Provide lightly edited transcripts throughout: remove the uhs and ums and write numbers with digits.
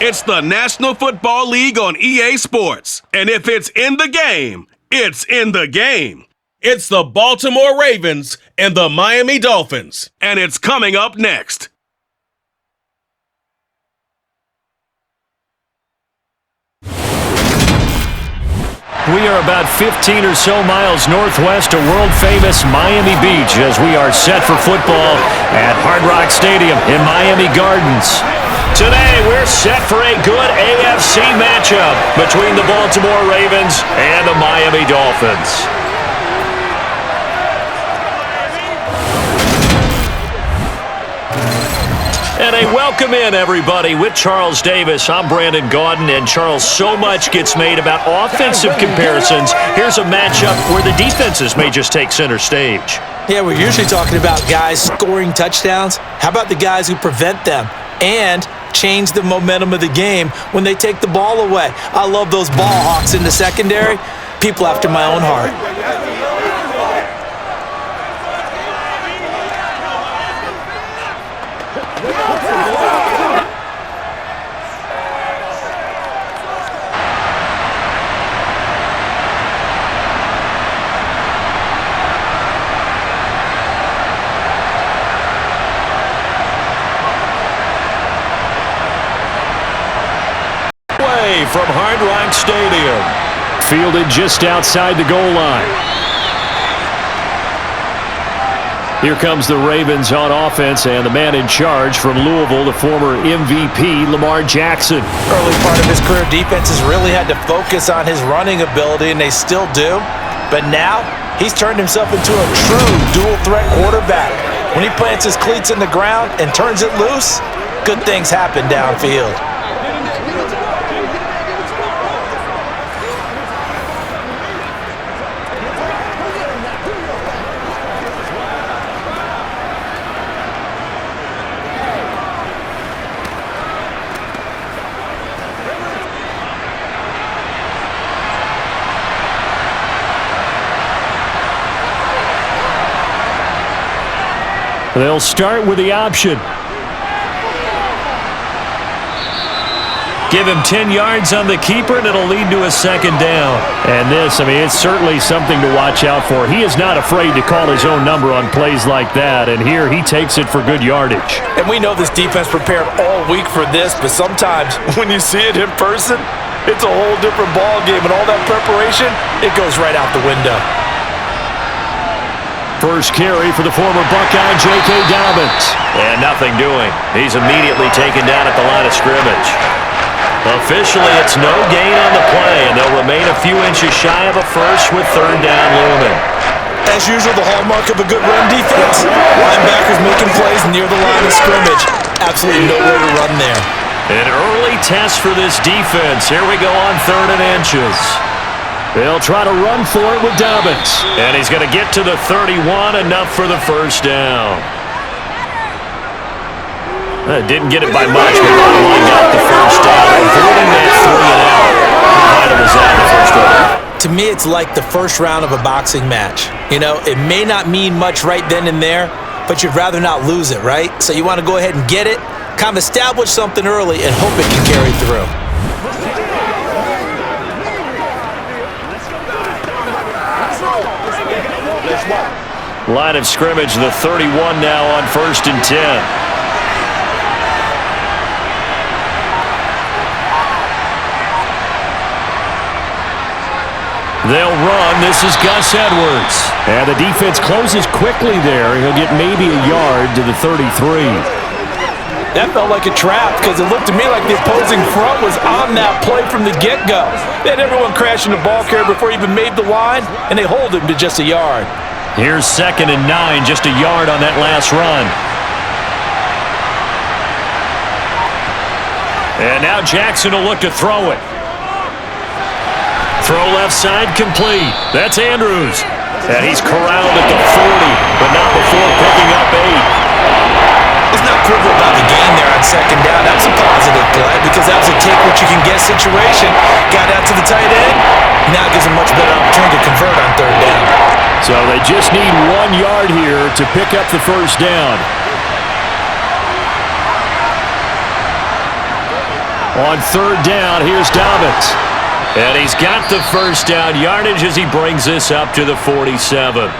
It's the National Football League on EA Sports. And if it's in the game, it's in the game. It's the Baltimore Ravens and the Miami Dolphins. And it's coming up next. We are about 15 or so miles northwest of world-famous Miami Beach as we are set for football at Hard Rock Stadium in Miami Gardens. Today, we're set for a good AFC matchup between the Baltimore Ravens and the Miami Dolphins. And a welcome in, everybody, with Charles Davis. I'm Brandon Gaudin, and Charles, so much gets made about offensive comparisons. Here's a matchup where the defenses may just take center stage. Yeah, we're usually talking about guys scoring touchdowns. How about the guys who prevent them and change the momentum of the game when they take the ball away? I love those ball hawks in the secondary. People after my own heart. From Hard Rock Stadium. Fielded just outside the goal line. Here comes the Ravens on offense, and the man in charge from Louisville, the former MVP, Lamar Jackson. Early part of his career, defenses really had to focus on his running ability, and they still do. But now, he's turned himself into a true dual-threat quarterback. When he plants his cleats in the ground and turns it loose, good things happen downfield. They'll start with the option. Give him 10 yards on the keeper, and it'll lead to a second down. And this, it's certainly something to watch out for. He is not afraid to call his own number on plays like that, and here he takes it for good yardage. And we know this defense prepared all week for this, but sometimes when you see it in person, it's a whole different ball game, and all that preparation, it goes right out the window. First carry for the former Buckeye, J.K. Dobbins. And nothing doing. He's immediately taken down at the line of scrimmage. Officially, it's no gain on the play, and they'll remain a few inches shy of a first with third down looming. As usual, the hallmark of a good run defense. Linebackers making plays near the line of scrimmage. Absolutely nowhere to run there. An early test for this defense. Here we go on 3rd and inches. They'll try to run for it with Dobbins. And he's going to get to the 31, enough for the first down. Didn't get it by much, but bottom line got the first down. Avoiding that 3 and out. How was that the first round? To me, it's like the first round of a boxing match. It may not mean much right then and there, but you'd rather not lose it, right? So you want to go ahead and get it, kind of establish something early, and hope it can carry through. Line of scrimmage, the 31 now on 1st and 10. They'll run. This is Gus Edwards. And the defense closes quickly there. He'll get maybe a yard to the 33. That felt like a trap because it looked to me like the opposing front was on that play from the get-go. They had everyone crashing the ball carrier before he even made the line, and they hold him to just a yard. Here's 2nd and 9, just a yard on that last run. And now Jackson will look to throw it. Throw left side complete. That's Andrews. And he's corralled at the 40, but not before picking up 8. It's not critical about the gain there on 2nd down. That was a positive play because that was a take what you can get situation. Got out to the tight end. Now gives him much better opportunity to convert on 3rd down. So they just need 1 yard here to pick up the first down. On third down, here's Dobbins. And he's got the first down yardage as he brings this up to the 47.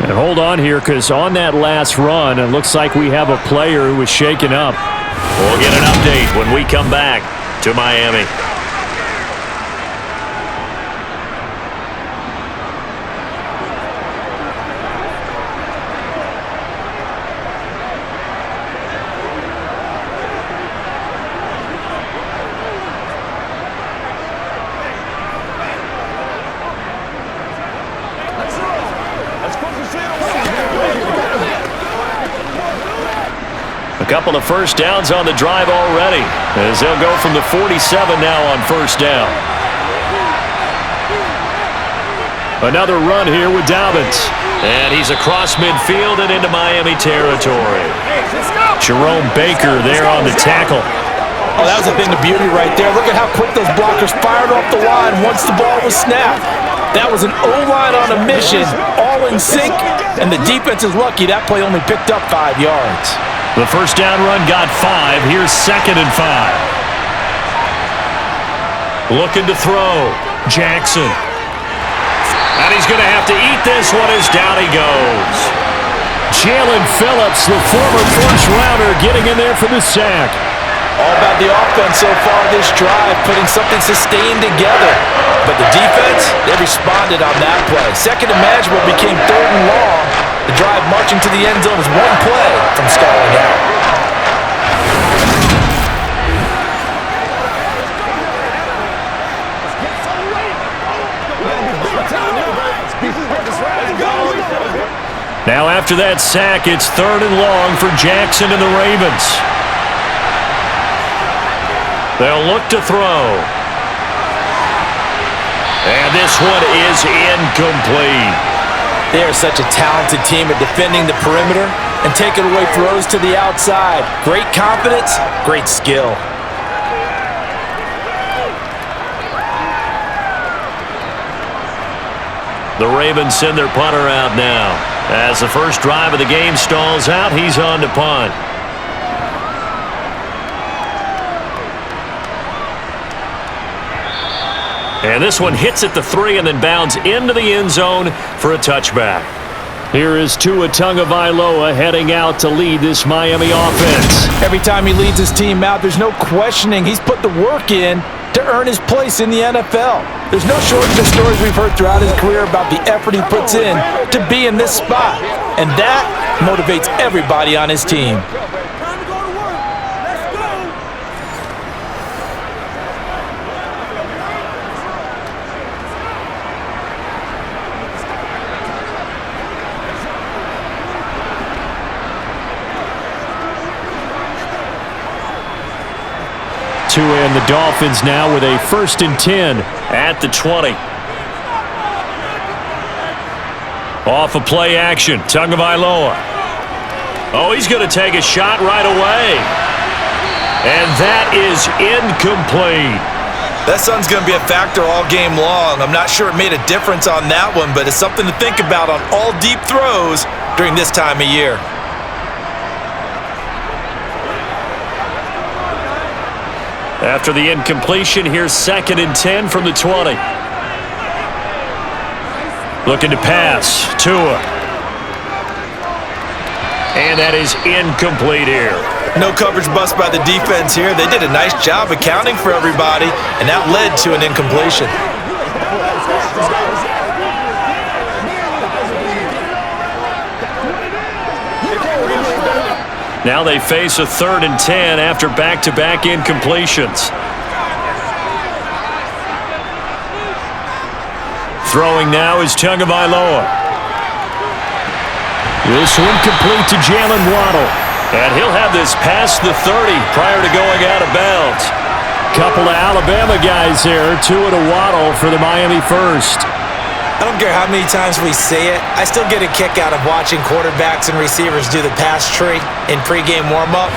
And hold on here, because on that last run, it looks like we have a player who was shaken up. We'll get an update when we come back to Miami. A couple of first downs on the drive already, as they'll go from the 47 now on first down. Another run here with Dobbins. And he's across midfield and into Miami territory. Jerome Baker there on the tackle. Oh, that was a thing of beauty right there. Look at how quick those blockers fired off the line once the ball was snapped. That was an O-line on a mission, all in sync, and the defense is lucky that play only picked up 5 yards. The first down run got 5. Here's 2nd and 5. Looking to throw. Jackson. And he's going to have to eat this one as down he goes. Jalen Phillips, the former first-rounder, getting in there for the sack. All about the offense so far this drive, putting something sustained together. But the defense, they responded on that play. Second and manageable became 3rd and long. The drive marching to the end zone was one play from stalling out. Now after that sack, it's 3rd and long for Jackson and the Ravens. They'll look to throw. And this one is incomplete. They are such a talented team at defending the perimeter and taking away throws to the outside. Great confidence, great skill. The Ravens send their punter out now. As the first drive of the game stalls out, he's on to punt. And this one hits at the 3 and then bounds into the end zone for a touchback. Here is Tua Tagovailoa heading out to lead this Miami offense. Every time he leads his team out, there's no questioning. He's put the work in to earn his place in the NFL. There's no shortage of stories we've heard throughout his career about the effort he puts in to be in this spot. And that motivates everybody on his team. Tua and the Dolphins now with a 1st and 10 at the 20. Off of play action, Tagovailoa. Oh, he's going to take a shot right away. And that is incomplete. That sun's going to be a factor all game long. I'm not sure it made a difference on that one, but it's something to think about on all deep throws during this time of year. After the incompletion, here's 2nd and 10 from the 20. Looking to pass, Tua. And that is incomplete here. No coverage bust by the defense here. They did a nice job accounting for everybody, and that led to an incompletion. Now they face a 3rd and 10 after back-to-back incompletions. Throwing now is Tagovailoa. This one complete to Jalen Waddle. And he'll have this past the 30 prior to going out of bounds. Couple of Alabama guys there, Tua to Waddle for the Miami first. I don't care how many times we say it, I still get a kick out of watching quarterbacks and receivers do the pass tree in pregame warm-up.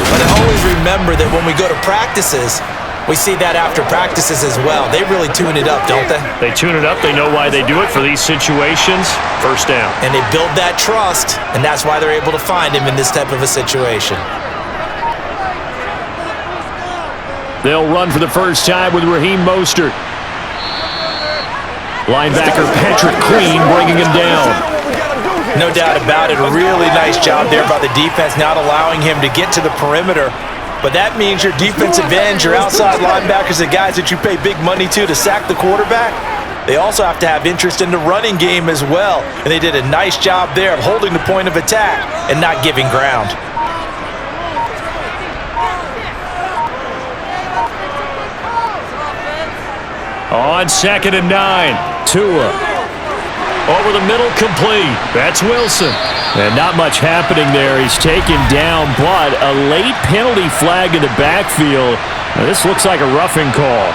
But I always remember that when we go to practices, we see that after practices as well. They really tune it up, don't they? They tune it up. They know why they do it for these situations. First down. And they build that trust, and that's why they're able to find him in this type of a situation. They'll run for the first time with Raheem Mostert. Linebacker Patrick Queen bringing him down. No doubt about it. A really nice job there by the defense, not allowing him to get to the perimeter. But that means your defensive ends, your outside linebackers, the guys that you pay big money to sack the quarterback, they also have to have interest in the running game as well. And they did a nice job there of holding the point of attack and not giving ground. On 2nd and 9, Tua. Over the middle, complete. That's Wilson. And not much happening there. He's taken down, but a late penalty flag in the backfield. Now, this looks like a roughing call.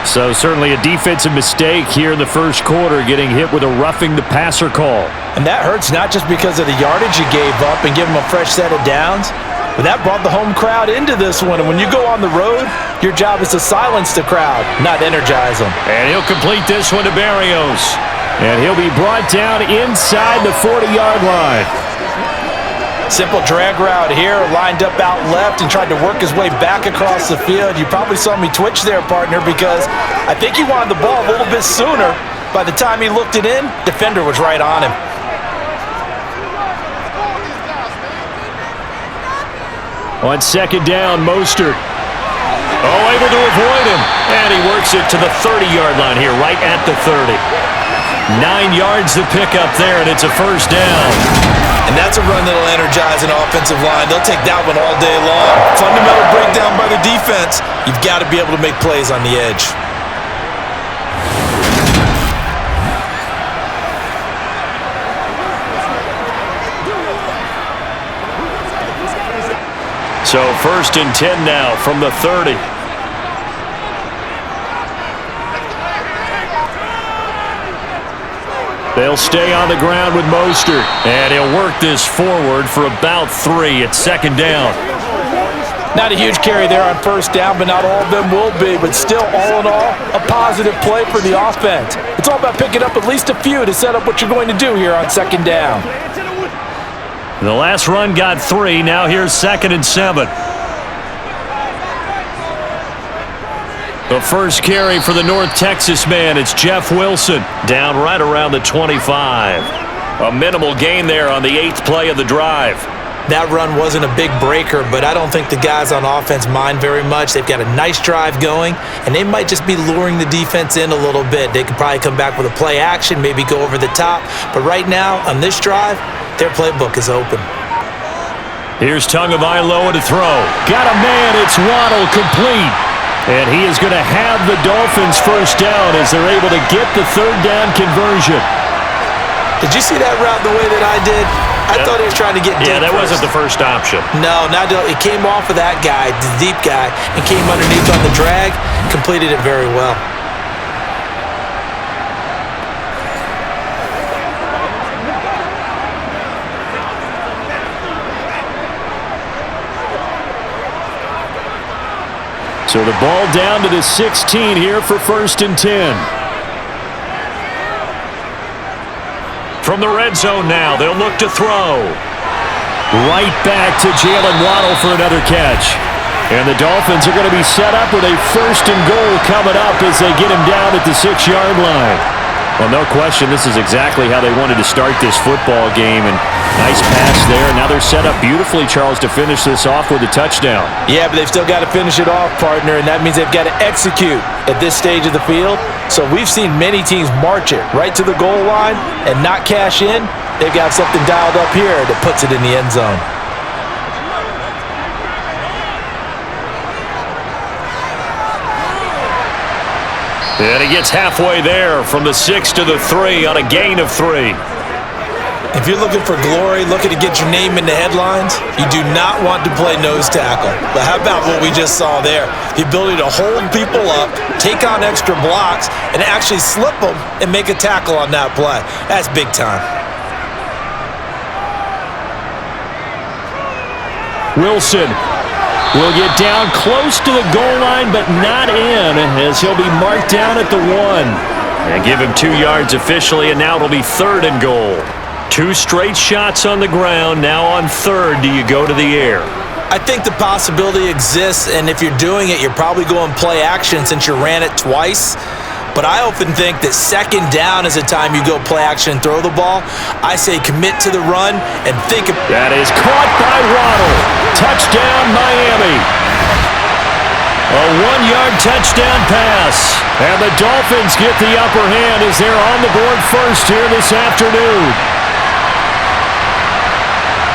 So certainly a defensive mistake here in the first quarter, getting hit with a roughing the passer call. And that hurts not just because of the yardage you gave up and give them a fresh set of downs, but that brought the home crowd into this one. And when you go on the road, your job is to silence the crowd, not energize them. And he'll complete this one to Barrios. And he'll be brought down inside the 40-yard line. Simple drag route here, lined up out left and tried to work his way back across the field. You probably saw me twitch there, partner, because I think he wanted the ball a little bit sooner. By the time he looked it in, defender was right on him. On 2nd down, Mostert. Oh, able to avoid him. And he works it to the 30-yard line here, right at the 30. 9 yards to pick up there, and it's a first down. And that's a run that'll energize an offensive line. They'll take that one all day long. Fundamental breakdown by the defense. You've got to be able to make plays on the edge. So 1st and 10 now from the 30. They'll stay on the ground with Mostert. And he'll work this forward for about 3 at 2nd down. Not a huge carry there on 1st down, but not all of them will be. But still, all in all, a positive play for the offense. It's all about picking up at least a few to set up what you're going to do here on 2nd down. The last run got 3. Now here's 2nd and 7. The first carry for the North Texas man, it's Jeff Wilson, down right around the 25. A minimal gain there on the 8th play of the drive. That run wasn't a big breaker, but I don't think the guys on offense mind very much. They've got a nice drive going, and they might just be luring the defense in a little bit. They could probably come back with a play action, maybe go over the top. But right now, on this drive, their playbook is open. Here's Tagovailoa to throw. Got a man, it's Waddle, complete. And he is going to have the Dolphins first down as they're able to get the 3rd down conversion. Did you see that route the way that I did? I thought he was trying to get deep. Yeah, that wasn't the first option. No, it came off of that guy, the deep guy, and came underneath on the drag, completed it very well. So the ball down to the 16 here for 1st and 10. From the red zone now, they'll look to throw. Right back to Jalen Waddle for another catch. And the Dolphins are going to be set up with a 1st and goal coming up as they get him down at the 6-yard line. Well, no question, this is exactly how they wanted to start this football game. And nice pass there. Now they're set up beautifully, Charles, to finish this off with a touchdown. Yeah, but they've still got to finish it off, partner, and that means they've got to execute at this stage of the field. So we've seen many teams march it right to the goal line and not cash in. They've got something dialed up here that puts it in the end zone. And he gets halfway there from the 6 to the 3 on a gain of 3. If you're looking for glory, looking to get your name in the headlines, you do not want to play nose tackle. But how about what we just saw there? The ability to hold people up, take on extra blocks, and actually slip them and make a tackle on that play. That's big time. Wilson will get down close to the goal line, but not in, as he'll be marked down at the 1. And give him 2 yards officially, and now it'll be 3rd and goal. 2 straight shots on the ground. Now on third, do you go to the air? I think the possibility exists, and if you're doing it, you're probably going play action since you ran it twice. But I often think that second down is a time you go play action and throw the ball. I say commit to the run and think of... That is caught by Waddle. Touchdown, Miami. A 1-yard touchdown pass. And the Dolphins get the upper hand as they're on the board first here this afternoon.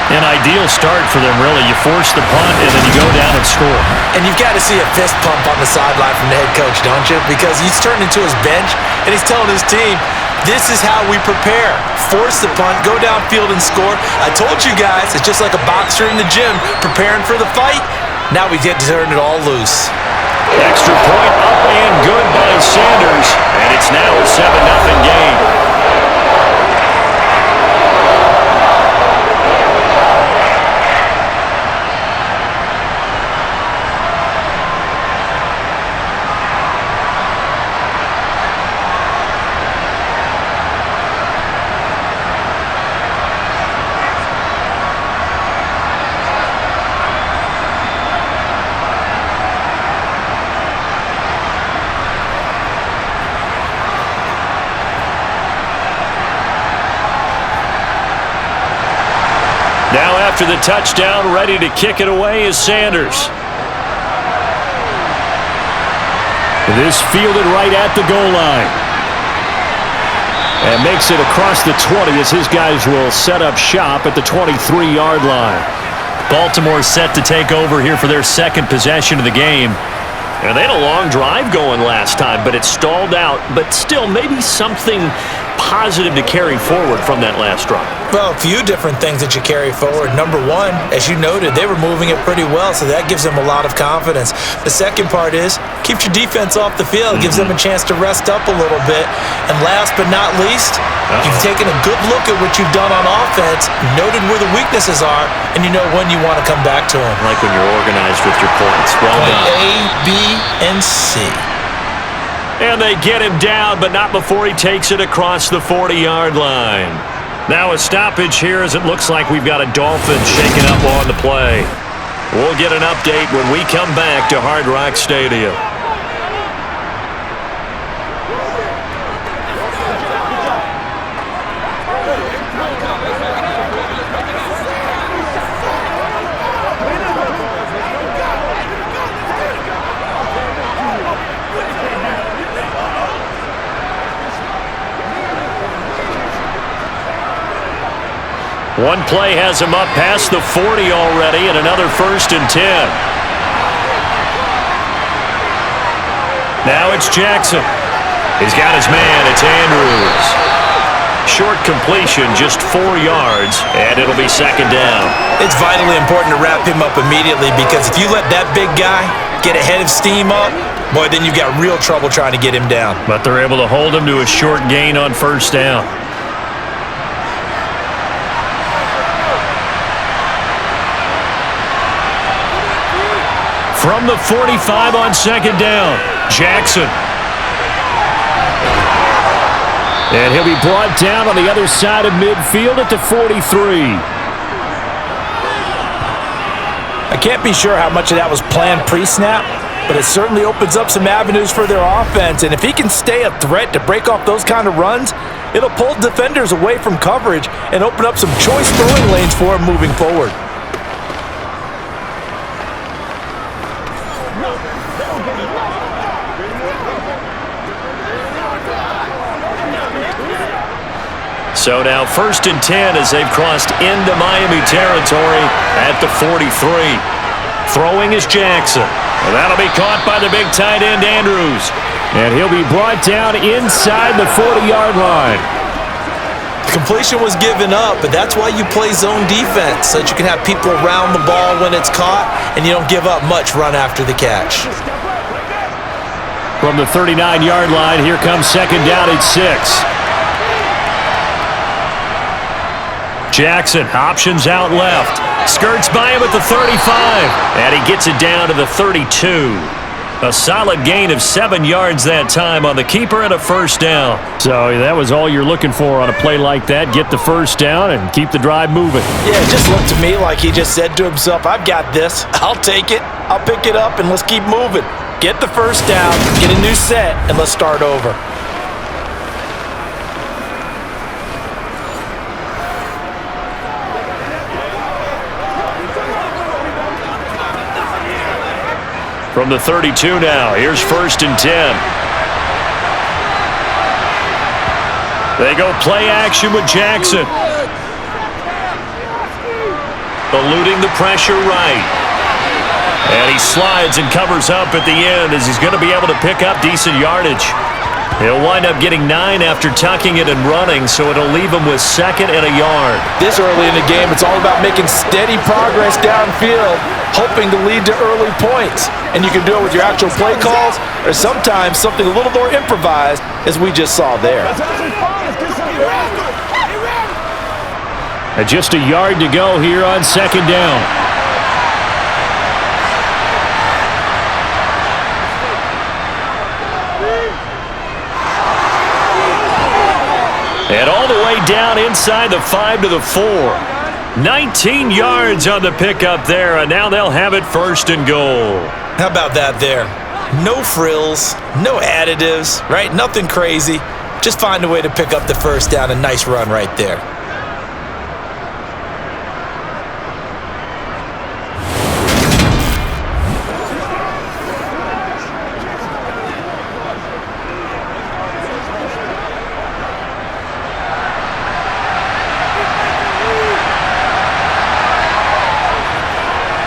An ideal start for them, really. You force the punt, and then you go down and score. And you've got to see a fist pump on the sideline from the head coach, don't you? Because he's turned into his bench, and he's telling his team, this is how we prepare. Force the punt, go downfield and score. I told you guys, it's just like a boxer in the gym preparing for the fight. Now we get to turn it all loose. Extra point up and good by Sanders, and it's now a 7-0 game. Now after the touchdown, ready to kick it away is Sanders. This fielded right at the goal line. And makes it across the 20 as his guys will set up shop at the 23-yard line. Baltimore set to take over here for their second possession of the game. And they had a long drive going last time, but it stalled out. But still, maybe something positive to carry forward from that last drive. Well, a few different things that you carry forward. Number one, as you noted, they were moving it pretty well, so that gives them a lot of confidence. The second part is, keeps your defense off the field, gives them a chance to rest up a little bit. And last but not least, you've taken a good look at what you've done on offense, noted where the weaknesses are, and you know when you want to come back to them. Like when you're organized with your points. Well done. A, B, and C. And they get him down, but not before he takes it across the 40-yard line. Now a stoppage here as it looks like we've got a Dolphins shaking up on the play. We'll get an update when we come back to Hard Rock Stadium. One play has him up past the 40 already, and another 1st and 10. Now it's Jackson. He's got his man. It's Andrews. Short completion, just 4 yards, and it'll be 2nd down. It's vitally important to wrap him up immediately because if you let that big guy get a head of steam up, boy, then you've got real trouble trying to get him down. But they're able to hold him to a short gain on 1st down. From the 45 on 2nd down, Jackson. And he'll be brought down on the other side of midfield at the 43. I can't be sure how much of that was planned pre-snap, but it certainly opens up some avenues for their offense. And if he can stay a threat to break off those kind of runs, it'll pull defenders away from coverage and open up some choice throwing lanes for him moving forward. So now 1st and 10 as they've crossed into Miami territory at the 43. Throwing is Jackson. And that'll be caught by the big tight end, Andrews. And he'll be brought down inside the 40-yard line. Completion was given up, but that's why you play zone defense, so that you can have people around the ball when it's caught, and you don't give up much run after the catch. From the 39-yard line, here comes 2nd down at 6. Jackson options out left. Skirts by him at the 35. And he gets it down to the 32. A solid gain of 7 yards that time on the keeper and a first down. So that was all you're looking for on a play like that. Get the first down and keep the drive moving. Yeah, it just looked to me like he just said to himself, I've got this. I'll take it. I'll pick it up, and let's keep moving. Get the first down, get a new set, and let's start over. From the 32 now, here's 1st and 10. They go play action with Jackson. Eluding the pressure right. And he slides and covers up at the end as he's going to be able to pick up decent yardage. He'll wind up getting 9 after tucking it and running, so it'll leave him with 2nd and a yard. This early in the game, it's all about making steady progress downfield, hoping to lead to early points. And you can do it with your actual play calls or sometimes something a little more improvised, as we just saw there. And just a yard to go here on 2nd down. And all the way down inside the 5 to the 4. 19 yards on the pickup there, and now they'll have it 1st and goal. How about that there? No frills, no additives, right? Nothing crazy. Just find a way to pick up the first down. A nice run right there.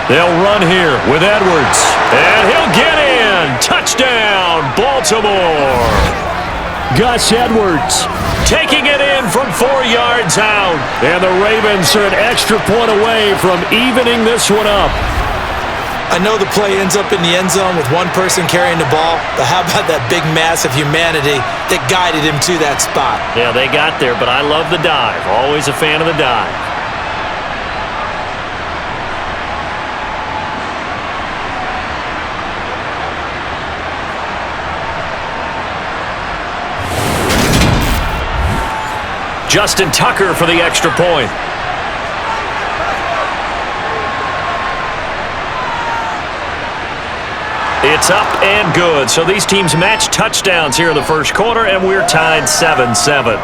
They'll run here with Edwards, and he'll get in. Touchdown, Baltimore. Gus Edwards taking it in from 4 yards out. And the Ravens are an extra point away from evening this one up. I know the play ends up in the end zone with one person carrying the ball, but how about that big mass of humanity that guided him to that spot? Yeah, they got there, but I love the dive. Always a fan of the dive. Justin Tucker for the extra point. It's up and good. So these teams match touchdowns here in the first quarter, and we're tied 7-7.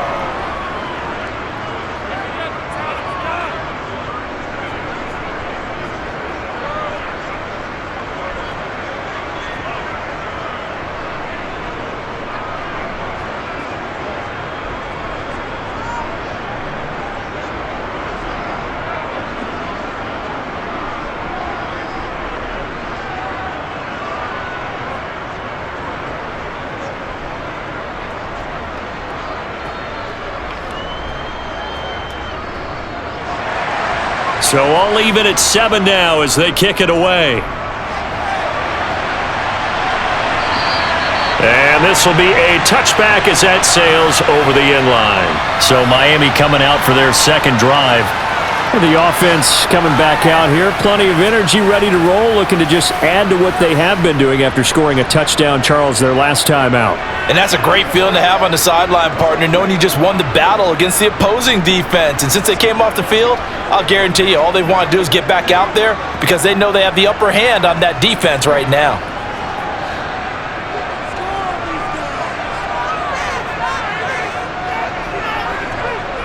So all even at 7 now as they kick it away. And this will be a touchback as that sails over the end line. So Miami coming out for their second drive. The offense coming back out here. Plenty of energy, ready to roll, looking to just add to what they have been doing after scoring a touchdown, Charles, their last time out. And that's a great feeling to have on the sideline, partner, knowing you just won the battle against the opposing defense. And since they came off the field, I'll guarantee you all they want to do is get back out there because they know they have the upper hand on that defense right now.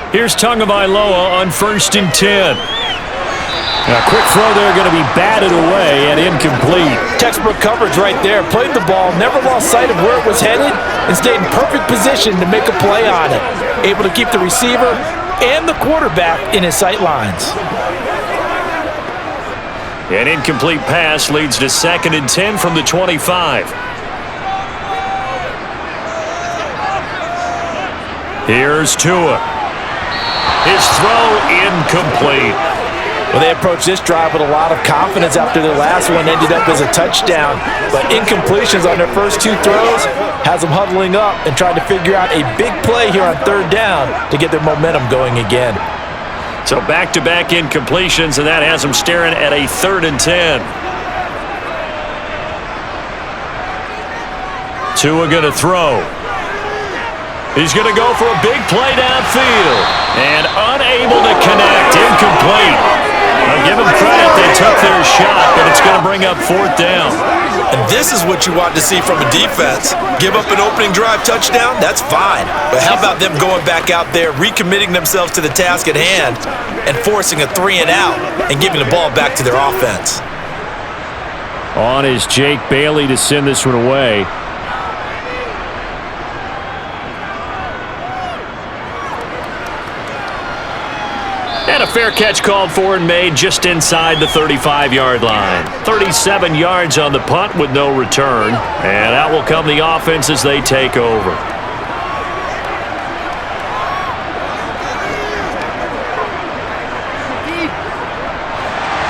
Here's Tagovailoa on 1st and 10. A quick throw there, going to be batted away and incomplete. Textbook coverage right there. Played the ball, never lost sight of where it was headed, and stayed in perfect position to make a play on it. Able to keep the receiver and the quarterback in his sight lines. An incomplete pass leads to 2nd and 10 from the 25. Here's Tua. His throw incomplete. Well, they approached this drive with a lot of confidence after their last one ended up as a touchdown. But incompletions on their first 2 throws has them huddling up and trying to figure out a big play here on 3rd down to get their momentum going again. So back-to-back incompletions, and that has them staring at a 3rd and 10. Tua going to throw. He's going to go for a big play downfield. And unable to connect. Incomplete. I'll give them credit. They took their shot, but it's going to bring up 4th down. And this is what you want to see from a defense. Give up an opening drive touchdown, that's fine. But how about them going back out there, recommitting themselves to the task at hand, and forcing a 3-and-out and giving the ball back to their offense. On is Jake Bailey to send this one away. And a fair catch called for and made just inside the 35-yard line. 37 yards on the punt with no return. And out will come the offense as they take over.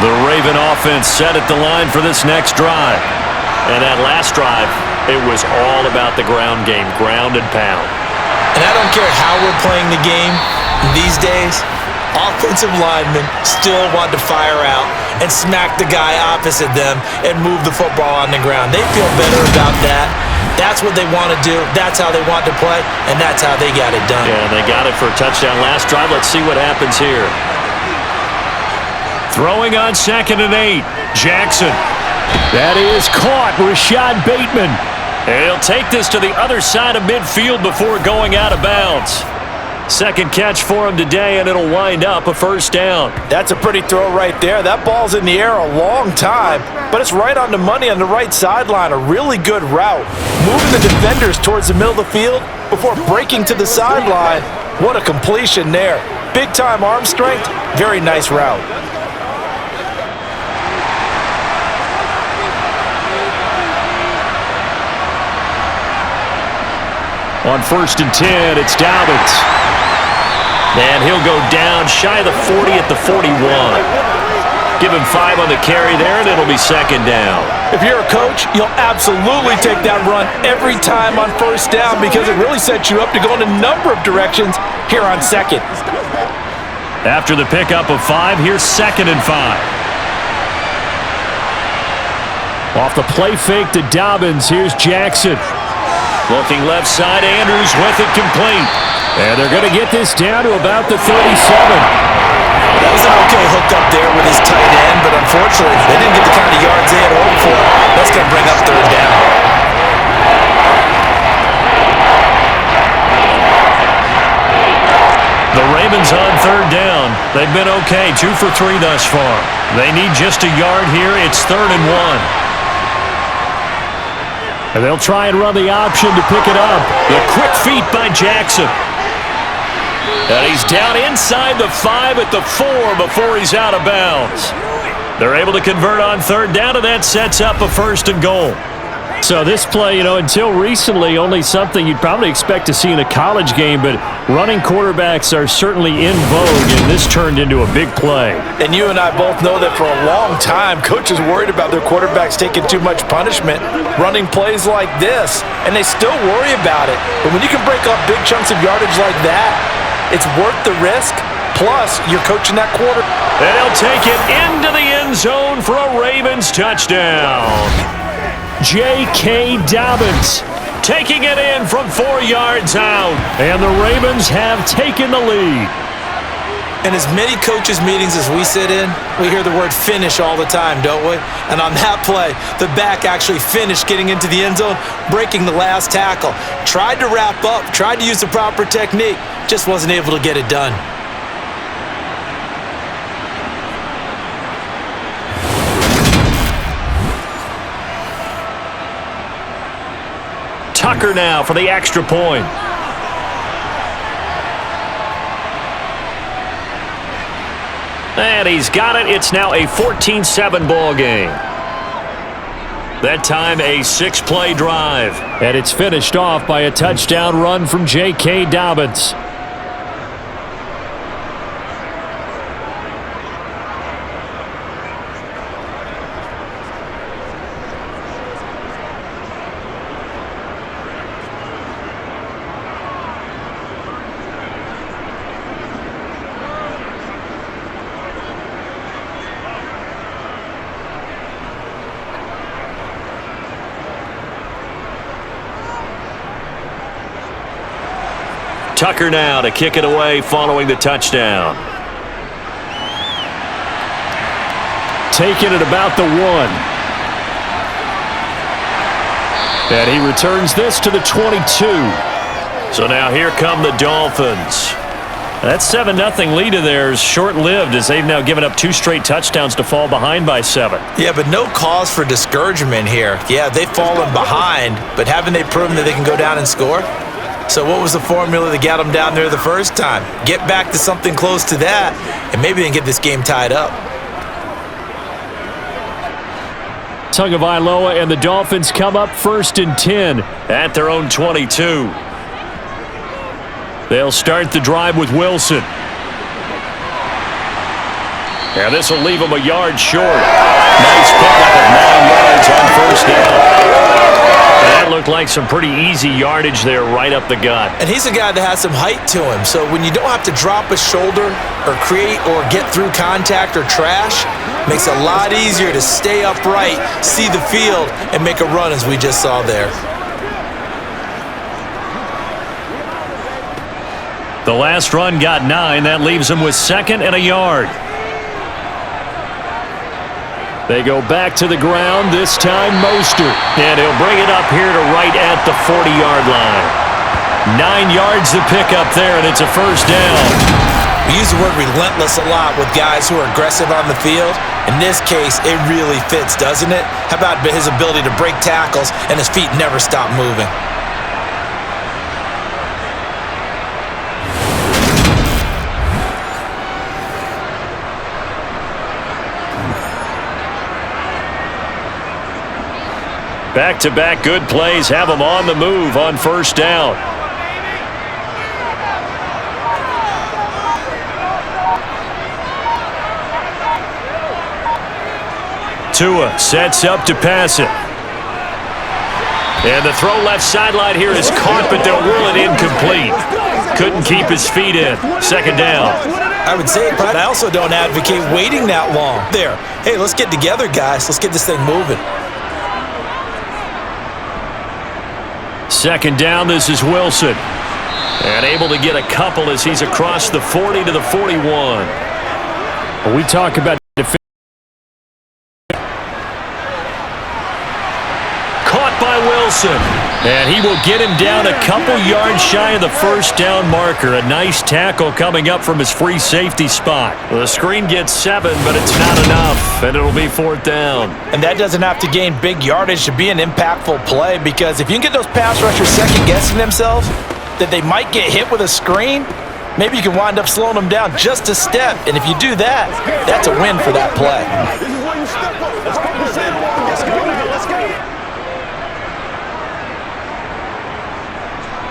The Raven offense set at the line for this next drive. And that last drive, it was all about the ground game, ground and pound. And I don't care how we're playing the game these days, offensive linemen still want to fire out and smack the guy opposite them and move the football on the ground. They feel better about that. That's what they want to do. That's how they want to play, and that's how they got it done. Yeah, and they got it for a touchdown last drive. Let's see what happens here. Throwing on 2nd and 8. Jackson. That is caught. Rashad Bateman. And he'll take this to the other side of midfield before going out of bounds. Second catch for him today, and it'll wind up a 1st down. That's a pretty throw right there. That ball's in the air a long time, but it's right on the money on the right sideline. A really good route. Moving the defenders towards the middle of the field before breaking to the sideline. What a completion there. Big-time arm strength. Very nice route. On 1st and 10, it's Dobbins. And he'll go down shy of the 40 at the 41. Give him 5 on the carry there, and it'll be 2nd down. If you're a coach, you'll absolutely take that run every time on 1st down because it really sets you up to go in a number of directions here on 2nd. After the pickup of 5, here's 2nd and 5. Off the play fake to Dobbins, here's Jackson. Looking left side, Andrews with it complete. And they're going to get this down to about the 37. That was an okay hook up there with his tight end, but unfortunately, they didn't get the kind of yards they had hoped for. That's going to bring up 3rd down. The Ravens on 3rd down. They've been okay, 2 for 3 thus far. They need just a yard here. It's 3rd and 1. And they'll try and run the option to pick it up. The quick feet by Jackson. And he's down inside the 5 at the 4 before he's out of bounds. They're able to convert on 3rd down, and that sets up a 1st and goal. So this play, until recently, only something you'd probably expect to see in a college game, but running quarterbacks are certainly in vogue, and this turned into a big play. And you and I both know that for a long time, coaches worried about their quarterbacks taking too much punishment, running plays like this, and they still worry about it. But when you can break up big chunks of yardage like that, it's worth the risk. Plus, you're coaching that quarter. And he'll take it into the end zone for a Ravens touchdown. J.K. Dobbins taking it in from 4 yards out. And the Ravens have taken the lead. In as many coaches' meetings as we sit in, we hear the word finish all the time, don't we? And on that play, the back actually finished getting into the end zone, breaking the last tackle. Tried to wrap up, tried to use the proper technique, just wasn't able to get it done. Tucker now for the extra point. And he's got it. It's now a 14-7 ball game. That time a 6-play drive. And it's finished off by a touchdown run from J.K. Dobbins. Tucker now to kick it away following the touchdown. Taking it about the 1. And he returns this to the 22. So now here come the Dolphins. That 7-0 lead of theirs short-lived as they've now given up 2 straight touchdowns to fall behind by 7. Yeah, but no cause for discouragement here. Yeah, they've fallen behind, but haven't they proven that they can go down and score? So what was the formula that got them down there the first time? Get back to something close to that, and maybe they can get this game tied up. Tagovailoa and the Dolphins come up 1st and 10 at their own 22. They'll start the drive with Wilson. And this will leave them a yard short. Nice pickup of 9 yards on 1st down. And that looked like some pretty easy yardage there right up the gut. And he's a guy that has some height to him, so when you don't have to drop a shoulder or create or get through contact or trash, makes it a lot easier to stay upright, see the field, and make a run as we just saw there. The last run got 9. That leaves them with 2nd and a yard. They go back to the ground, this time Mostert. And he'll bring it up here to right at the 40-yard line. 9 yards to pick up there, and it's a 1st down. We use the word relentless a lot with guys who are aggressive on the field. In this case, it really fits, doesn't it? How about his ability to break tackles and his feet never stop moving? Back-to-back good plays have them on the move on 1st down. Tua sets up to pass it. And the throw left sideline here is caught, but they'll rule it incomplete. Couldn't keep his feet in. 2nd down. I would say it, but I also don't advocate waiting that long. There. Hey, let's get together, guys. Let's get this thing moving. 2nd down, this is Wilson. And able to get a couple as he's across the 40 to the 41. We talk about caught by Wilson. And he will get him down a couple yards shy of the 1st down marker. A nice tackle coming up from his free safety spot. The screen gets 7, but it's not enough, and it'll be 4th down. And that doesn't have to gain big yardage to be an impactful play, because if you can get those pass rushers second-guessing themselves that they might get hit with a screen, maybe you can wind up slowing them down just a step. And if you do that, that's a win for that play.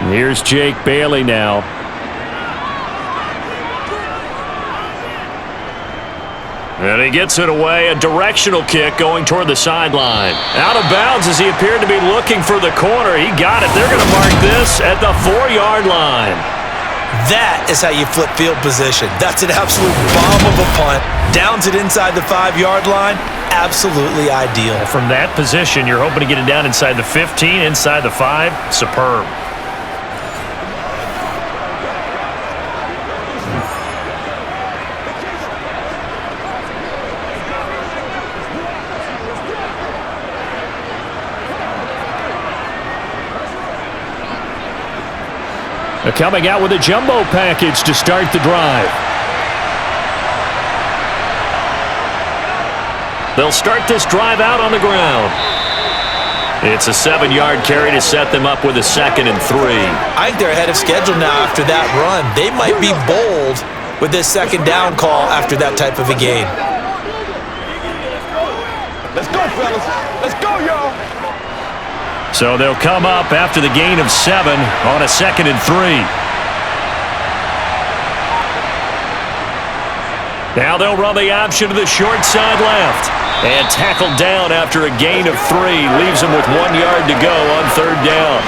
Here's Jake Bailey now. And he gets it away. A directional kick going toward the sideline. Out of bounds as he appeared to be looking for the corner. He got it. They're going to mark this at the 4-yard line. That is how you flip field position. That's an absolute bomb of a punt. Downs it inside the 5-yard line. Absolutely ideal. From that position, you're hoping to get it down inside the 15, inside the 5. Superb. They're coming out with a jumbo package to start the drive. They'll start this drive out on the ground. It's a 7-yard carry to set them up with a 2nd and 3. I think they're ahead of schedule now after that run. They might be bold with this 2nd down call after that type of a game. Let's go, fellas. Let's go, y'all. So they'll come up after the gain of 7 on a 2nd and 3. Now they'll run the option to the short side left. And tackled down after a gain of 3. Leaves him with 1 yard to go on 3rd down.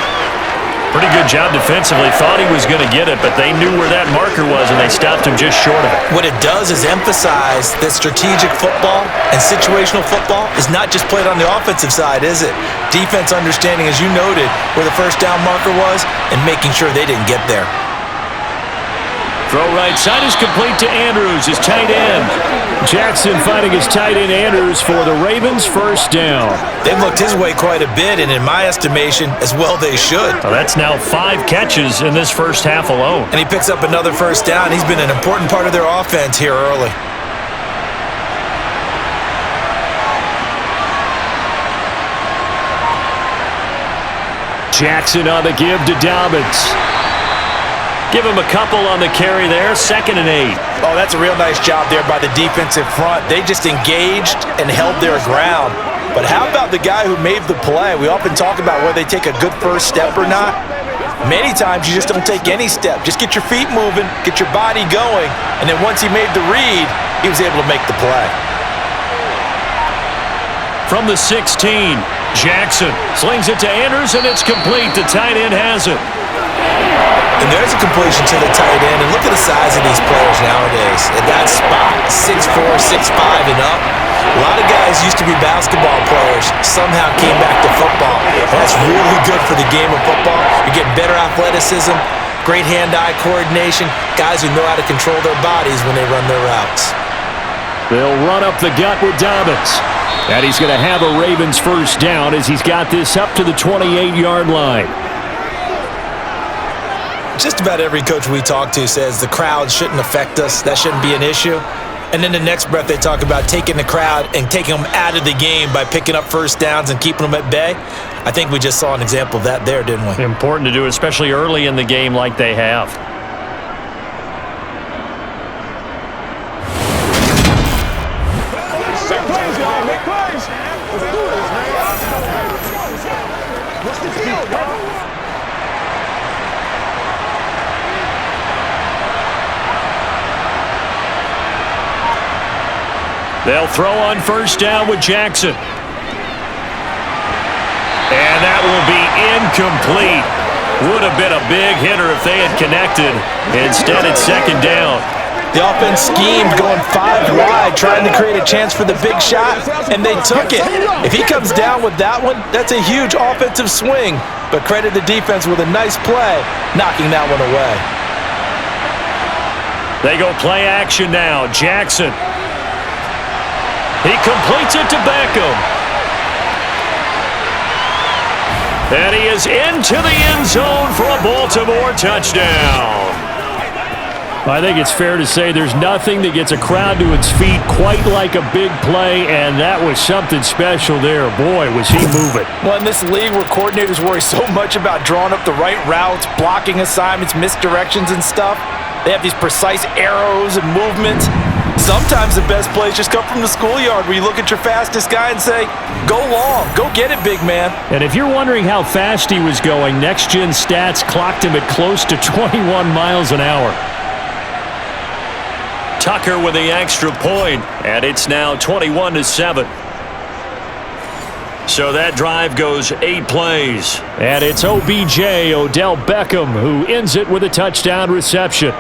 Pretty good job defensively. Thought he was going to get it, but they knew where that marker was, and they stopped him just short of it. What it does is emphasize that strategic football and situational football is not just played on the offensive side, is it? Defense understanding, as you noted, where the 1st down marker was and making sure they didn't get there. Throw right side is complete to Andrews, his tight end. Jackson finding his tight end Andrews for the Ravens' first down. They've looked his way quite a bit, and in my estimation, as well they should. Well, that's now 5 catches in this first half alone. And he picks up another first down. He's been an important part of their offense here early. Jackson on the give to Dobbins. Give him a couple on the carry there, 2nd and 8. Oh, that's a real nice job there by the defensive front. They just engaged and held their ground. But how about the guy who made the play? We often talk about whether they take a good first step or not. Many times you just don't take any step. Just get your feet moving, get your body going, and then once he made the read, he was able to make the play. From the 16, Jackson slings it to Andrews, and it's complete. The tight end has it. And there's a completion to the tight end. And look at the size of these players nowadays. At that spot, 6'4", 6'5", and up. A lot of guys used to be basketball players, somehow came back to football. And that's really good for the game of football. You're getting better athleticism, great hand-eye coordination, guys who know how to control their bodies when they run their routes. They'll run up the gut with Dobbins. And he's going to have a Ravens first down as he's got this up to the 28-yard line. Just about every coach we talk to says the crowd shouldn't affect us. That shouldn't be an issue. And then the next breath they talk about taking the crowd and taking them out of the game by picking up first downs and keeping them at bay. I think we just saw an example of that there, didn't we? Important to do, especially early in the game like they have. Set plays, y'all. Make plays. Let's do this, man. What's the deal, y'all? They'll throw on first down with Jackson. And that will be incomplete. Would have been a big hitter if they had connected. Instead, it's 2nd down. The offense schemed going 5 wide, trying to create a chance for the big shot, and they took it. If he comes down with that one, that's a huge offensive swing. But credit the defense with a nice play, knocking that one away. They go play action now. Jackson. He completes it to Beckham. And he is into the end zone for a Baltimore touchdown. I think it's fair to say there's nothing that gets a crowd to its feet quite like a big play, and that was something special there. Boy, was he moving. Well, in this league where coordinators worry so much about drawing up the right routes, blocking assignments, misdirections and stuff, they have these precise arrows and movements. Sometimes the best plays just come from the schoolyard where you look at your fastest guy and say, go long, go get it, big man. And if you're wondering how fast he was going, next-gen stats clocked him at close to 21 miles an hour. Tucker with the extra point, and it's now 21-7. So that drive goes 8 plays. And it's OBJ, Odell Beckham, who ends it with a touchdown reception.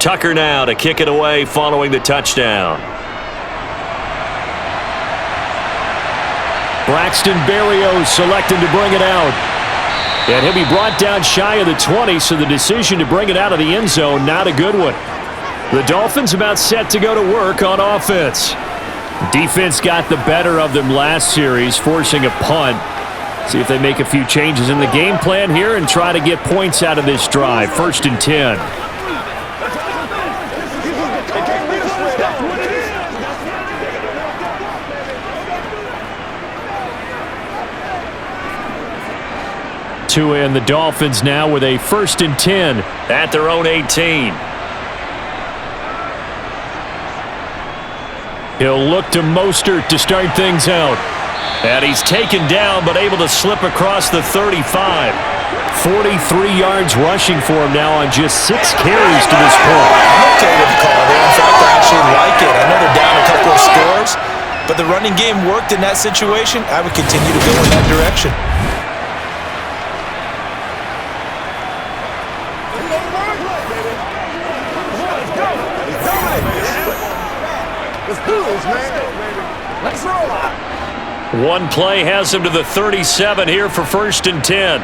Tucker now to kick it away following the touchdown. Braxton Berrios selected to bring it out. And he'll be brought down shy of the 20, so the decision to bring it out of the end zone, not a good one. The Dolphins about set to go to work on offense. Defense got the better of them last series, forcing a punt. See if they make a few changes in the game plan here and try to get points out of this drive. 1st and 10. And the Dolphins now with a 1st and 10 at their own 18. He'll look to Mostert to start things out. And he's taken down but able to slip across the 35. 43 yards rushing for him now on just 6 carries to this point. I'm okay with the call there. In fact, I actually like it. I know they're down a couple of scores, the running game worked in that situation, I would continue to go in that direction. Let's do this, man. Let's roll. One play has him to the 37 here for 1st and 10.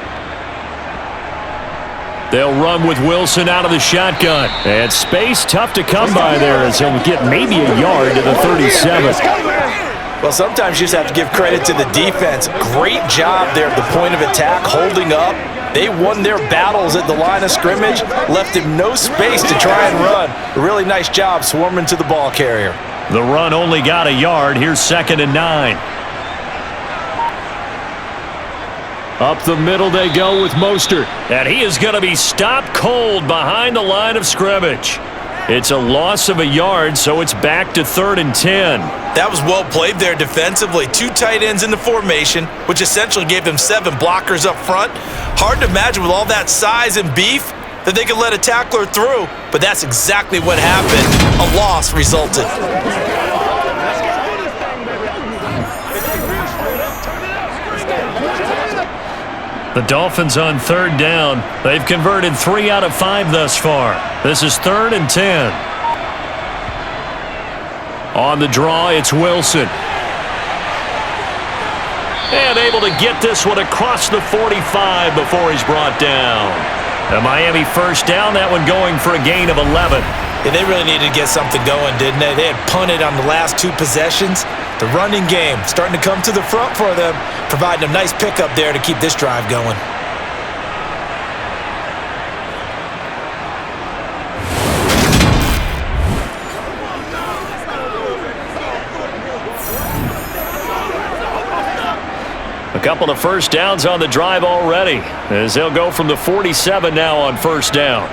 They'll run with Wilson out of the shotgun. And space tough to come by there as he'll get maybe a yard to the 37. Well, sometimes you just have to give credit to the defense. Great job there at the point of attack, holding up. They won their battles at the line of scrimmage, left him no space to try and run. A really nice job swarming to the ball carrier. The run only got a yard. Here's 2nd and 9. Up the middle they go with Mostert. And he is going to be stopped cold behind the line of scrimmage. It's a loss of a yard, so it's back to 3rd and 10. That was well played there defensively. 2 tight ends in the formation, which essentially gave them 7 blockers up front. Hard to imagine with all that size and beef that they could let a tackler through, but that's exactly what happened. A loss resulted. The Dolphins on 3rd down. They've converted 3 out of 5 thus far. This is 3rd and 10. On the draw, it's Wilson. And able to get this one across the 45 before he's brought down. The Miami 1st down, that one going for a gain of 11. Yeah, they really needed to get something going, didn't they? They had punted on the last 2 possessions. The running game starting to come to the front for them, providing a nice pickup there to keep this drive going. A couple of 1st downs on the drive already, as they'll go from the 47 now on 1st down.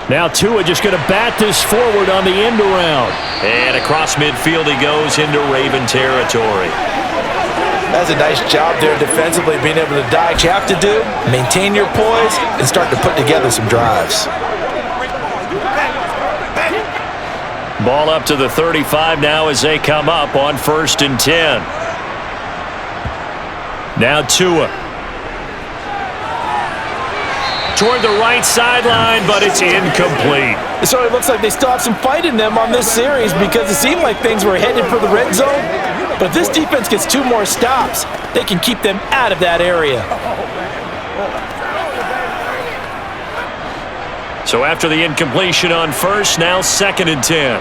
Now Tua just going to bat this forward on the end around. And across midfield he goes into Raven territory. That's a nice job there defensively, being able to die. What you have to do, maintain your poise and start to put together some drives. Ball up to the 35 now as they come up on 1st and 10. Now Tua. Toward the right sideline, but it's incomplete. It sort of looks like they still have some fight in them on this series because it seemed like things were headed for the red zone. But if this defense gets 2 more stops, they can keep them out of that area. So after the incompletion on 1st, now 2nd and 10.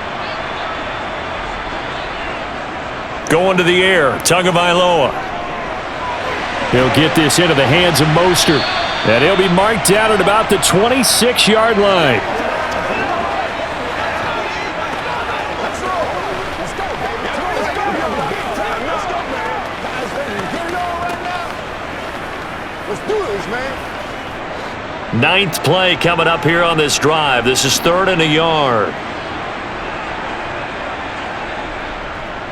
Going to the air, Tagovailoa. He'll get this into the hands of Mostert. And he'll be marked down at about the 26-yard line. Let's do this, man. 9th play coming up here on this drive. This is 3rd and a yard.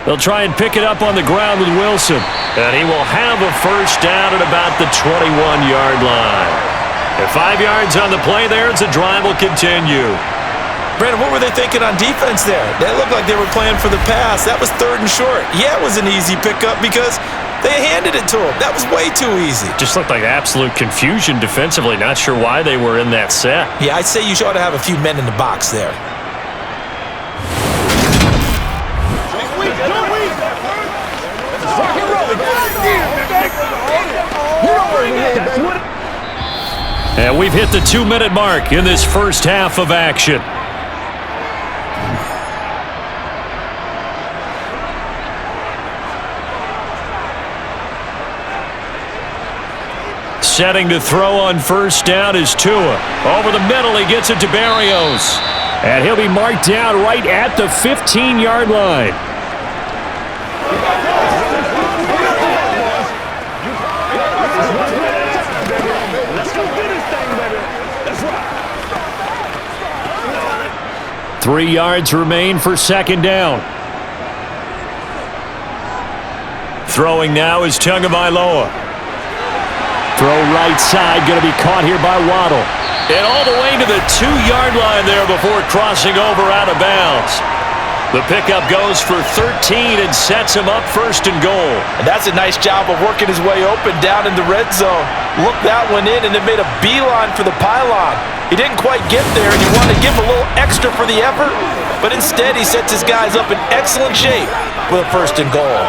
They'll try and pick it up on the ground with Wilson. And he will have a 1st down at about the 21-yard line. And 5 yards on the play there as the drive will continue. Brandon, what were they thinking on defense there? That looked like they were playing for the pass. That was 3rd and short. Yeah, it was an easy pickup because they handed it to him. That was way too easy. Just looked like absolute confusion defensively. Not sure why they were in that set. Yeah, I'd say you ought to have a few men in the box there. And we've hit the 2-minute mark in this 1st half of action. Setting to throw on 1st down is Tua. Over the middle, he gets it to Barrios. And he'll be marked down right at the 15-yard line. That's right. 3 yards remain for 2nd down. Throwing now is Tagovailoa. Throw right side, going to be caught here by Waddle. And all the way to the 2-yard line there before crossing over out of bounds. The pickup goes for 13 and sets him up first and goal. And that's a nice job of working his way open down in the red zone. Look that one in and then made a beeline for the pylon. He didn't quite get there, and you want to give him a little extra for the effort, but instead he sets his guys up in excellent shape with a first and goal.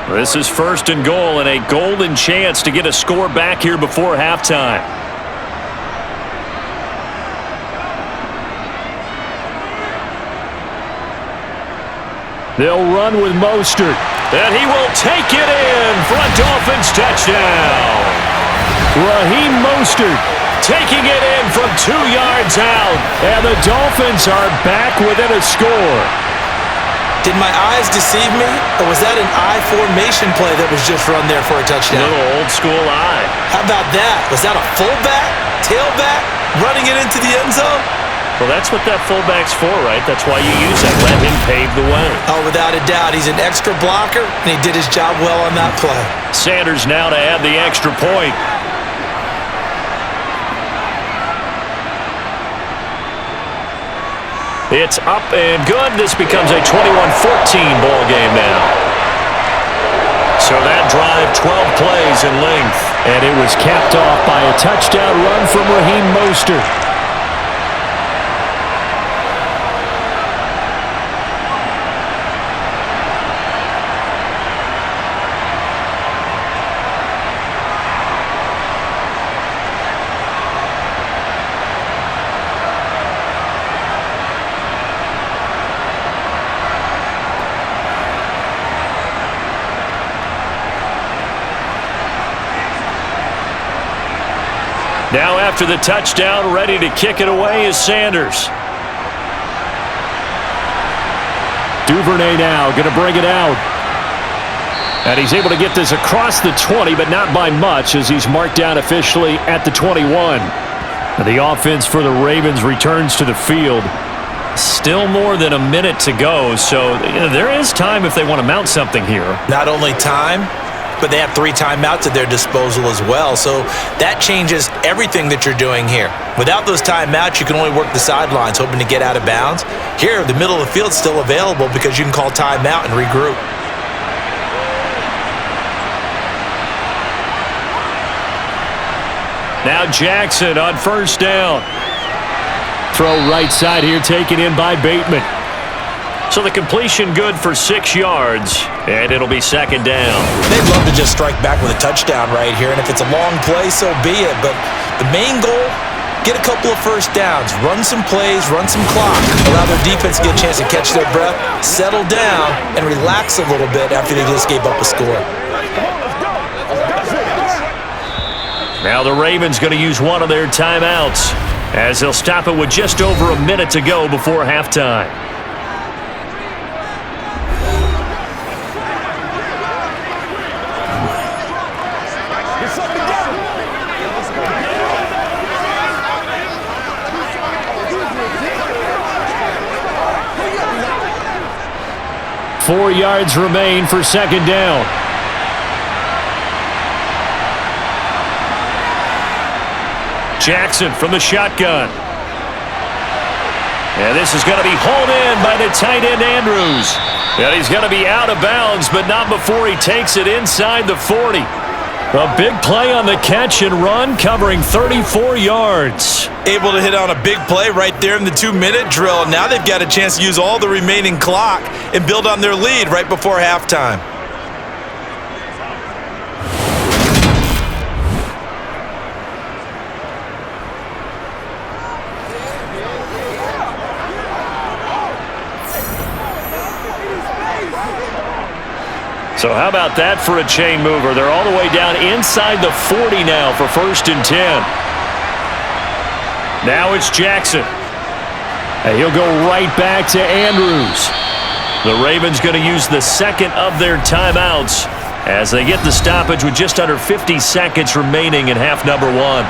This is first and goal and a golden chance to get a score back here before halftime. They'll run with Mostert, and he will take it in for a Dolphins touchdown. Raheem Mostert taking it in from 2 yards out, and the Dolphins are back within a score. Did my eyes deceive me, or was that an I formation play that was just run there for a touchdown? A little old school eye. How about that? Was that a fullback, tailback, running it into the end zone? Well, that's what that fullback's for, right? That's why you use that. Let him pave the way. Oh, without a doubt. He's an extra blocker, and he did his job well on that play. Sanders now to add the extra point. It's up and good. This becomes a 21-14 ball game now. So that drive, 12 plays in length. And it was capped off by a touchdown run from Raheem Mostert. Now after the touchdown, ready to kick it away is Sanders. Duvernay now going to bring it out. And he's able to get this across the 20, but not by much as he's marked down officially at the 21. And the offense for the Ravens returns to the field. Still more than a minute to go, so there is time if they want to mount something here. Not only time, but they have 3 timeouts at their disposal as well. So that changes everything that you're doing here. Without those timeouts, you can only work the sidelines, hoping to get out of bounds. Here, the middle of the field is still available because you can call timeout and regroup. Now Jackson on first down. Throw right side here, taken in by Bateman. So the completion good for 6 yards, and it'll be second down. They'd love to just strike back with a touchdown right here, and if it's a long play, so be it. But the main goal, get a couple of first downs, run some plays, run some clock, allow their defense to get a chance to catch their breath, settle down, and relax a little bit after they just gave up a score. Now the Ravens going to use one of their timeouts as they'll stop it with just over a minute to go before halftime. Four yards remain for second down. Jackson from the shotgun. And this is going to be hauled in by the tight end Andrews. And he's going to be out of bounds, but not before he takes it inside the 40. A big play on the catch and run, covering 34 yards. Able to hit on a big play right there in the 2-minute drill. Now they've got a chance to use all the remaining clock and build on their lead right before halftime. So how about that for a chain mover? They're all the way down inside the 40 now for first and 10. Now it's Jackson. And he'll go right back to Andrews. The Ravens going to use the second of their timeouts as they get the stoppage with just under 50 seconds remaining in half number 1.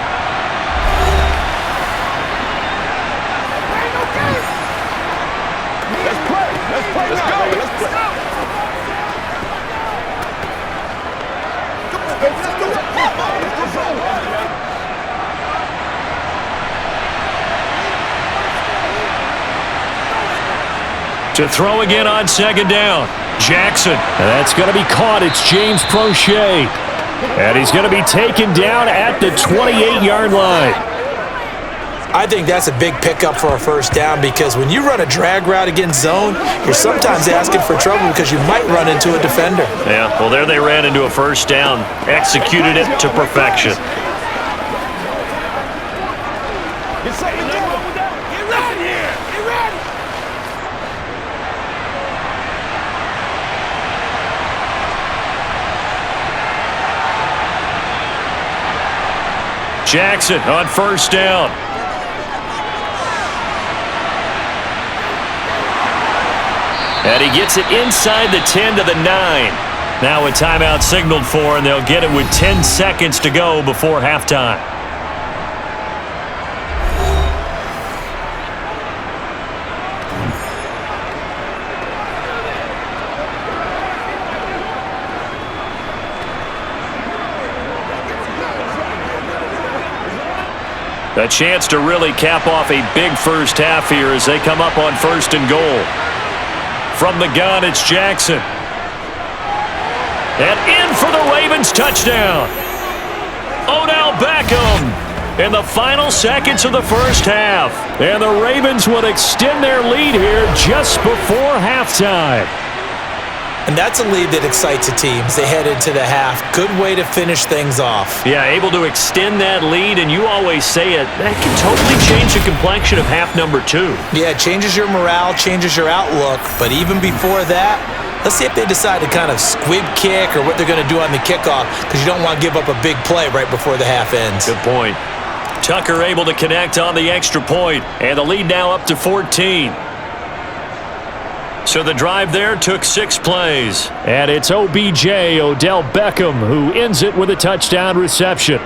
To throw again on second down. Jackson. And that's going to be caught. It's James Prochet. And he's going to be taken down at the 28-yard line. I think that's a big pickup for a first down because when you run a drag route against zone, you're sometimes asking for trouble because you might run into a defender. Yeah, well, there they ran into a first down. Executed it to perfection. Get ready here. Get ready. Jackson on first down. And he gets it inside the 10 to the 9. Now a timeout signaled for, and they'll get it with 10 seconds to go before halftime. A chance to really cap off a big first half here as they come up on first and goal. From the gun, it's Jackson. And in for the Ravens touchdown. Odell Beckham in the final seconds of the first half. And the Ravens would extend their lead here just before halftime. And that's a lead that excites a team as they head into the half. Good way to finish things off. Yeah, able to extend that lead, and you always say it, that can totally change the complexion of half number 2. Yeah, it changes your morale, changes your outlook. But even before that, let's see if they decide to kind of squib kick or what they're going to do on the kickoff because you don't want to give up a big play right before the half ends. Good point. Tucker able to connect on the extra point, and the lead now up to 14. So the drive there took 6 plays. And it's OBJ, Odell Beckham, who ends it with a touchdown reception.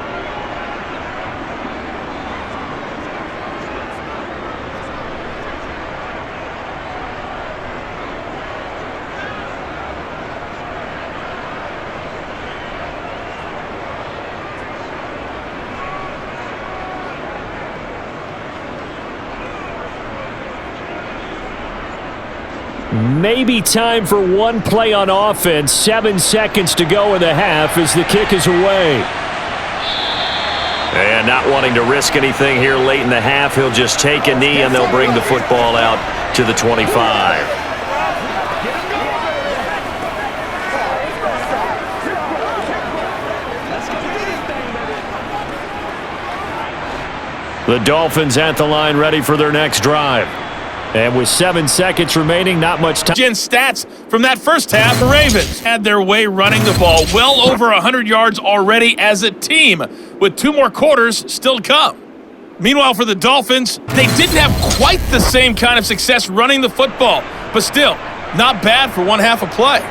Maybe time for one play on offense. 7 seconds to go in the half as the kick is away. And not wanting to risk anything here late in the half, he'll just take a knee and they'll bring the football out to the 25. The Dolphins at the line ready for their next drive. And with 7 seconds remaining, not much time. Stats from that first half, the Ravens had their way running the ball well over 100 yards already as a team, with 2 more quarters still to come. Meanwhile, for the Dolphins, they didn't have quite the same kind of success running the football, but still, not bad for one half of play.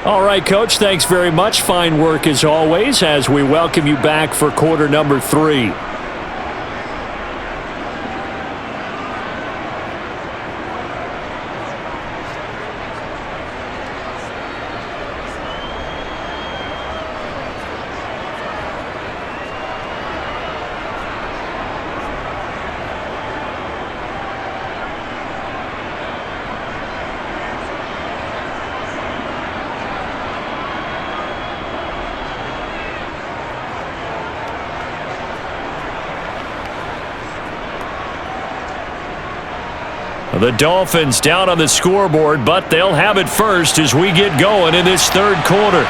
All right, Coach, thanks very much. Fine work as always as we welcome you back for quarter number 3. The Dolphins down on the scoreboard, but they'll have it first as we get going in this third quarter.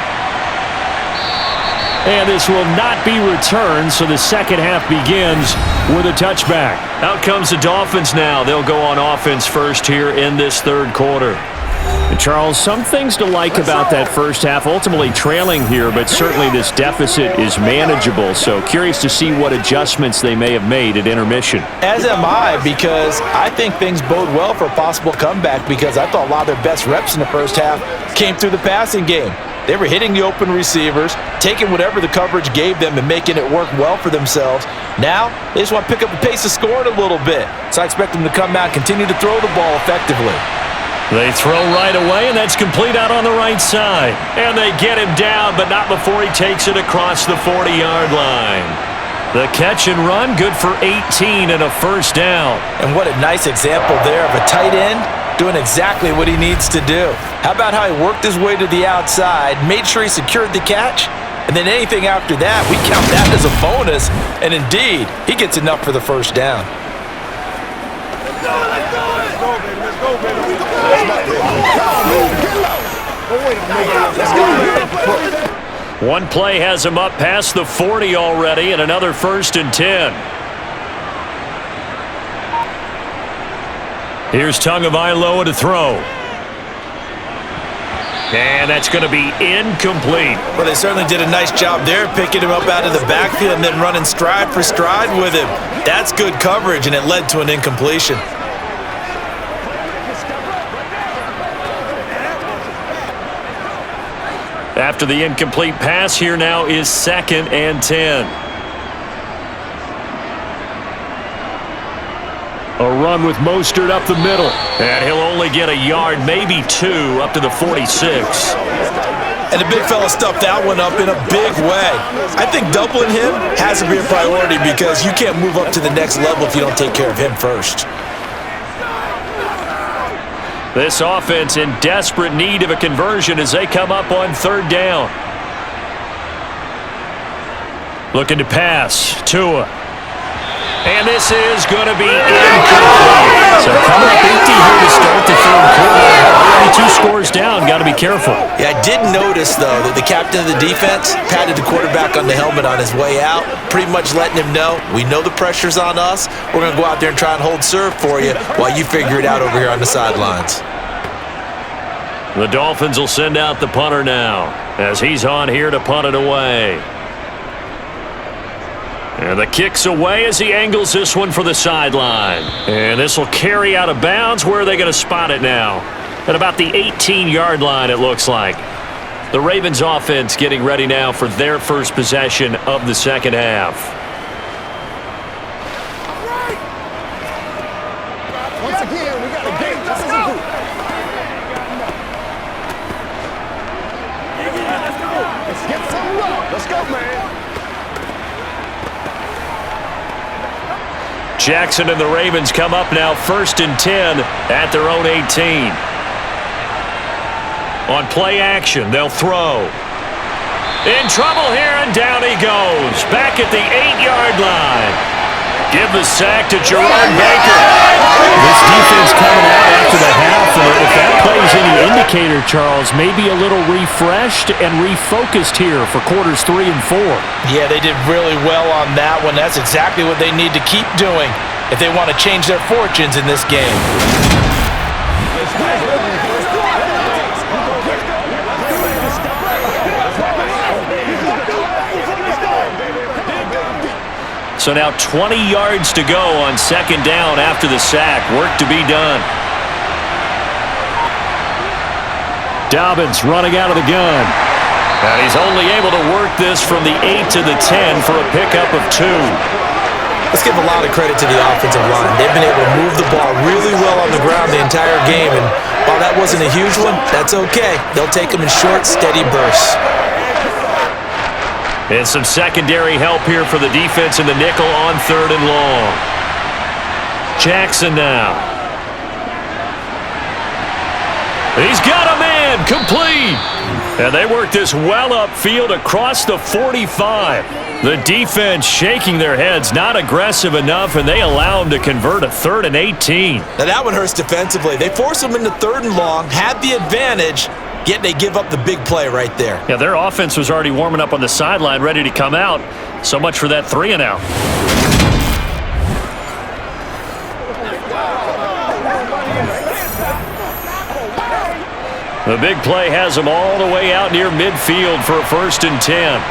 And this will not be returned, so the second half begins with a touchback. Out comes the Dolphins now. They'll go on offense first here in this third quarter. And Charles, some things to like about that first half. Ultimately trailing here, but certainly this deficit is manageable. So curious to see what adjustments they may have made at intermission. As am I, because I think things bode well for a possible comeback because I thought a lot of their best reps in the first half came through the passing game. They were hitting the open receivers, taking whatever the coverage gave them and making it work well for themselves. Now, they just want to pick up the pace of scoring a little bit. So I expect them to come out and continue to throw the ball effectively. They throw right away, and that's complete out on the right side. And they get him down, but not before he takes it across the 40-yard line. The catch and run, good for 18 and a first down. And what a nice example there of a tight end doing exactly what he needs to do. How about how he worked his way to the outside, made sure he secured the catch, and then anything after that, we count that as a bonus, and indeed, he gets enough for the first down. One play has him up past the 40 already, and another 1st and 10. Here's Tagovailoa to throw. And that's going to be incomplete. Well, they certainly did a nice job there, picking him up out of the backfield and then running stride for stride with him. That's good coverage, and it led to an incompletion. After the incomplete pass, here now is 2nd and 10. A run with Mostert up the middle. And he'll only get a yard, maybe 2, up to the 46. And the big fella stuffed that one up in a big way. I think doubling him has to be a priority because you can't move up to the next level if you don't take care of him first. This offense in desperate need of a conversion as they come up on 3rd down. Looking to pass. Tua. And this is going to be incomplete. So coming up empty here to start the 3rd quarter. Already 2 scores down. Got to be careful. Yeah, I did notice, though, that the captain of the defense patted the quarterback on the helmet on his way out, pretty much letting him know, we know the pressure's on us. We're going to go out there and try and hold serve for you while you figure it out over here on the sidelines. The Dolphins will send out the punter now as he's on here to punt it away. And the kick's away as he angles this one for the sideline. And this will carry out of bounds. Where are they going to spot it now? At about the 18-yard line, it looks like. The Ravens offense getting ready now for their first possession of the 2nd half. Once again, we got a game. Let's go. Let's get some love. Let's go, man. Jackson and the Ravens come up now 1st and 10 at their own 18. On play action, they'll throw. In trouble here, and down he goes. Back at the 8-yard line. Give the sack to Gerard Baker. This defense coming out after the half, and if that plays any indicator, Charles, maybe a little refreshed and refocused here for quarters 3 and 4. Yeah, they did really well on that one. That's exactly what they need to keep doing if they want to change their fortunes in this game. So now 20 yards to go on 2nd down after the sack. Work to be done. Dobbins running out of the gun. And he's only able to work this from the 8 to the 10 for a pickup of 2. Let's give a lot of credit to the offensive line. They've been able to move the ball really well on the ground the entire game. And while that wasn't a huge one, that's okay. They'll take them in short, steady bursts. And some secondary help here for the defense in the nickel on 3rd and long. Jackson now. He's got a man, complete. And they work this well upfield across the 45. The defense shaking their heads, not aggressive enough, and they allow him to convert a 3rd and 18. Now that one hurts defensively. They force them into 3rd and long, had the advantage, yet they give up the big play right there. Yeah, their offense was already warming up on the sideline, ready to come out. So much for that 3 and out. The big play has them all the way out near midfield for a 1st and 10.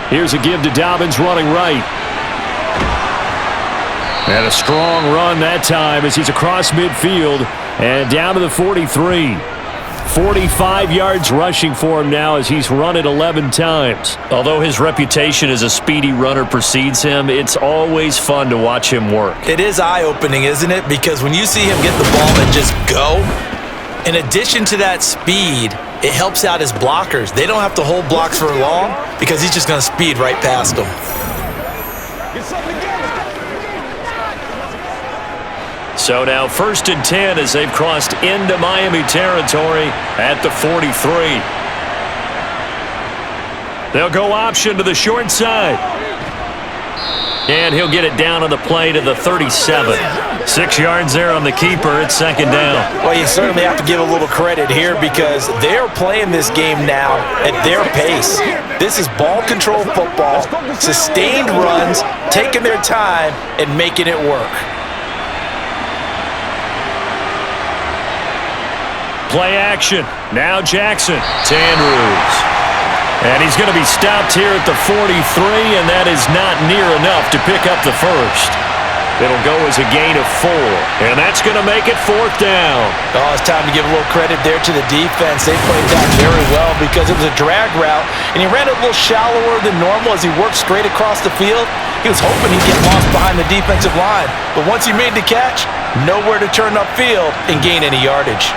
Here's a give to Dobbins running right. And a strong run that time as he's across midfield and down to the 43. 45 yards rushing for him now as he's run it 11 times. Although his reputation as a speedy runner precedes him, it's always fun to watch him work. It is eye-opening, isn't it? Because when you see him get the ball and just go, in addition to that speed, it helps out his blockers. They don't have to hold blocks for long because he's just going to speed right past them. So now 1st and 10 as they've crossed into Miami territory at the 43. They'll go option to the short side. And he'll get it down on the play to the 37. 6 yards there on the keeper. It's 2nd down. Well, you certainly have to give a little credit here because they're playing this game now at their pace. This is ball control football, sustained runs, taking their time and making it work. Play action. Now Jackson to Andrews. And he's going to be stopped here at the 43, and that is not near enough to pick up the first. It'll go as a gain of 4, and that's going to make it 4th down. Oh, it's time to give a little credit there to the defense. They played that very well because it was a drag route, and he ran it a little shallower than normal as he worked straight across the field. He was hoping he'd get lost behind the defensive line, but once he made the catch, nowhere to turn upfield and gain any yardage.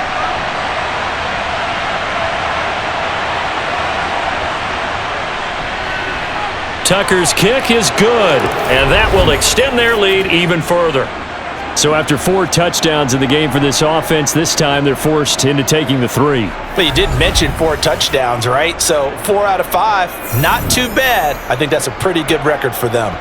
Tucker's kick is good, and that will extend their lead even further. So after 4 touchdowns in the game for this offense, this time they're forced into taking the 3. But you did mention 4 touchdowns, right? So 4 out of 5, not too bad. I think that's a pretty good record for them.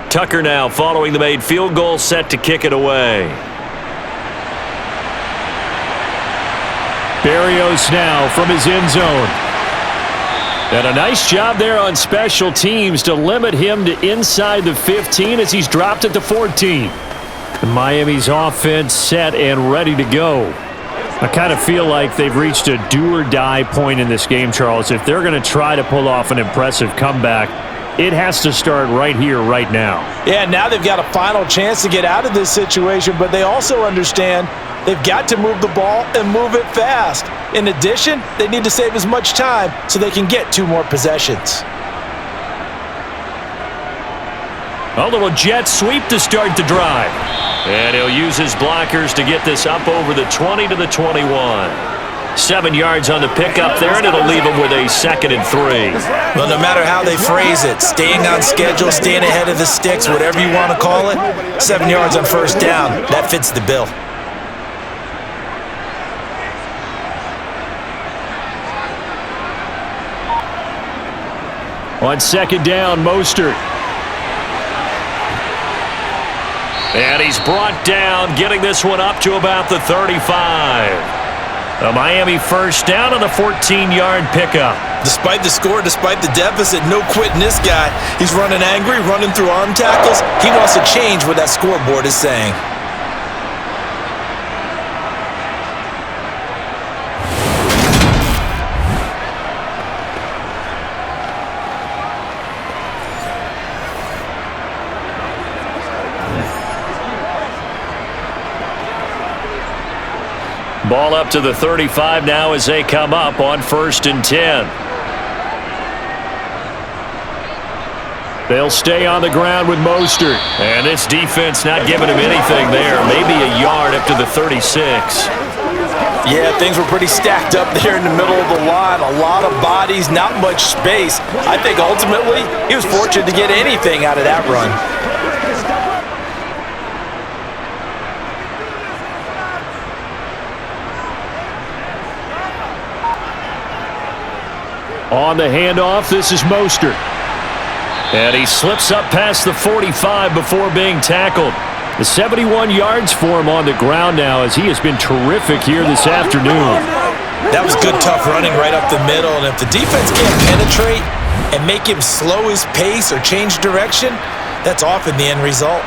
Tucker now following the made field goal, set to kick it away. Berrios now from his end zone. And a nice job there on special teams to limit him to inside the 15 as he's dropped at the 14. And Miami's offense set and ready to go. I kind of feel like they've reached a do-or-die point in this game, Charles. If they're going to try to pull off an impressive comeback, it has to start right here, right now. Yeah, now they've got a final chance to get out of this situation, but they also understand they've got to move the ball and move it fast. In addition, they need to save as much time so they can get 2 more possessions. A little jet sweep to start the drive. And he'll use his blockers to get this up over the 20 to the 21. 7 yards on the pickup there, and it'll leave him with a 2nd and 3. Well, no matter how they phrase it, staying on schedule, staying ahead of the sticks, whatever you want to call it, 7 yards on 1st down, that fits the bill. On 2nd down, Mostert. And he's brought down, getting this one up to about the 35. A Miami 1st down on the 14-yard pickup. Despite the score, despite the deficit, no quitting this guy. He's running angry, running through arm tackles. He wants to change what that scoreboard is saying. Ball up to the 35 now as they come up on 1st and 10. They'll stay on the ground with Mostert. And this defense not giving him anything there. Maybe a yard up to the 36. Yeah, things were pretty stacked up there in the middle of the line. A lot of bodies, not much space. I think ultimately he was fortunate to get anything out of that run. On the handoff, this is Mostert. And he slips up past the 45 before being tackled. The 71 yards for him on the ground now as he has been terrific here this afternoon. That was good, tough running right up the middle. And if the defense can't penetrate and make him slow his pace or change direction, that's often the end result.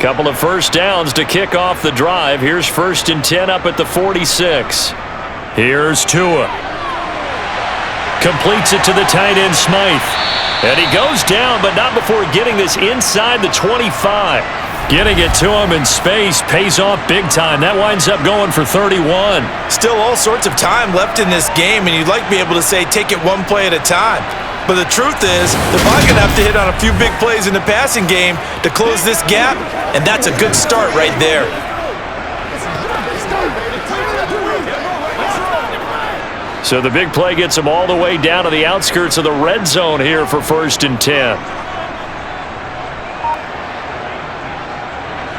Couple of 1st downs to kick off the drive. Here's 1st and 10 up at the 46. Here's Tua. Completes it to the tight end, Smythe. And he goes down, but not before getting this inside the 25. Getting it to him in space pays off big time. That winds up going for 31. Still all sorts of time left in this game, and you'd like to be able to say take it one play at a time. But the truth is, they're probably going to have to hit on a few big plays in the passing game to close this gap, and that's a good start right there. So the big play gets them all the way down to the outskirts of the red zone here for 1st and 10.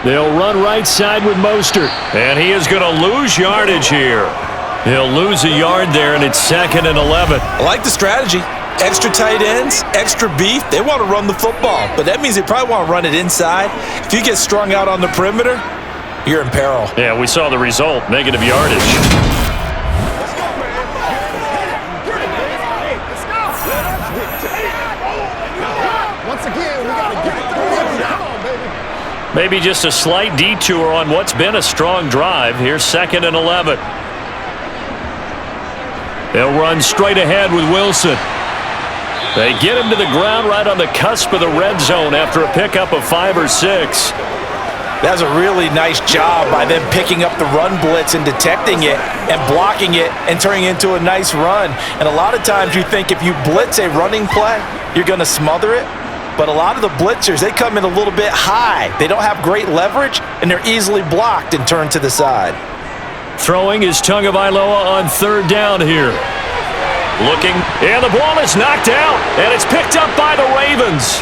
They'll run right side with Mostert, and he is going to lose yardage here. He'll lose a yard there, and it's 2nd and 11. I like the strategy. Extra tight ends, extra beef. They want to run the football, but that means they probably want to run it inside. If you get strung out on the perimeter, you're in peril. Yeah, we saw the result, negative yardage. Maybe just a slight detour on what's been a strong drive. Here's 2nd and 11. They'll run straight ahead with Wilson. They get him to the ground right on the cusp of the red zone after a pickup of 5 or 6. That's a really nice job by them picking up the run blitz and detecting it and blocking it and turning it into a nice run. And a lot of times you think if you blitz a running play, you're going to smother it. But a lot of the blitzers, they come in a little bit high. They don't have great leverage, and they're easily blocked and turned to the side. Throwing is Tagovailoa on 3rd down here. Looking, and the ball is knocked out, and it's picked up by the Ravens.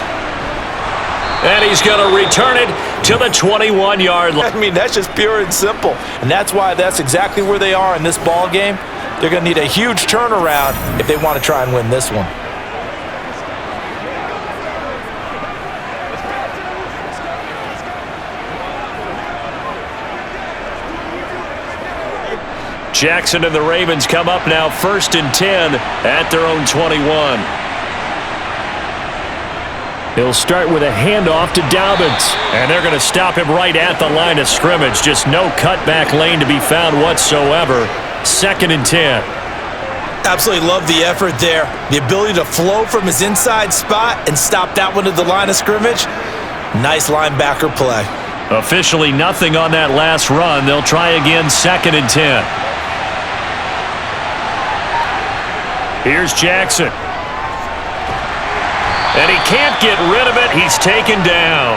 And he's going to return it to the 21-yard line. I mean, that's just pure and simple. And that's why that's exactly where they are in this ball game. They're going to need a huge turnaround if they want to try and win this one. Jackson and the Ravens come up now 1st and 10 at their own 21. He'll start with a handoff to Dobbins, and they're going to stop him right at the line of scrimmage. Just no cutback lane to be found whatsoever. 2nd and 10. Absolutely love the effort there. The ability to flow from his inside spot and stop that one at the line of scrimmage. Nice linebacker play. Officially nothing on that last run. They'll try again 2nd and 10. Here's Jackson. And he can't get rid of it. He's taken down.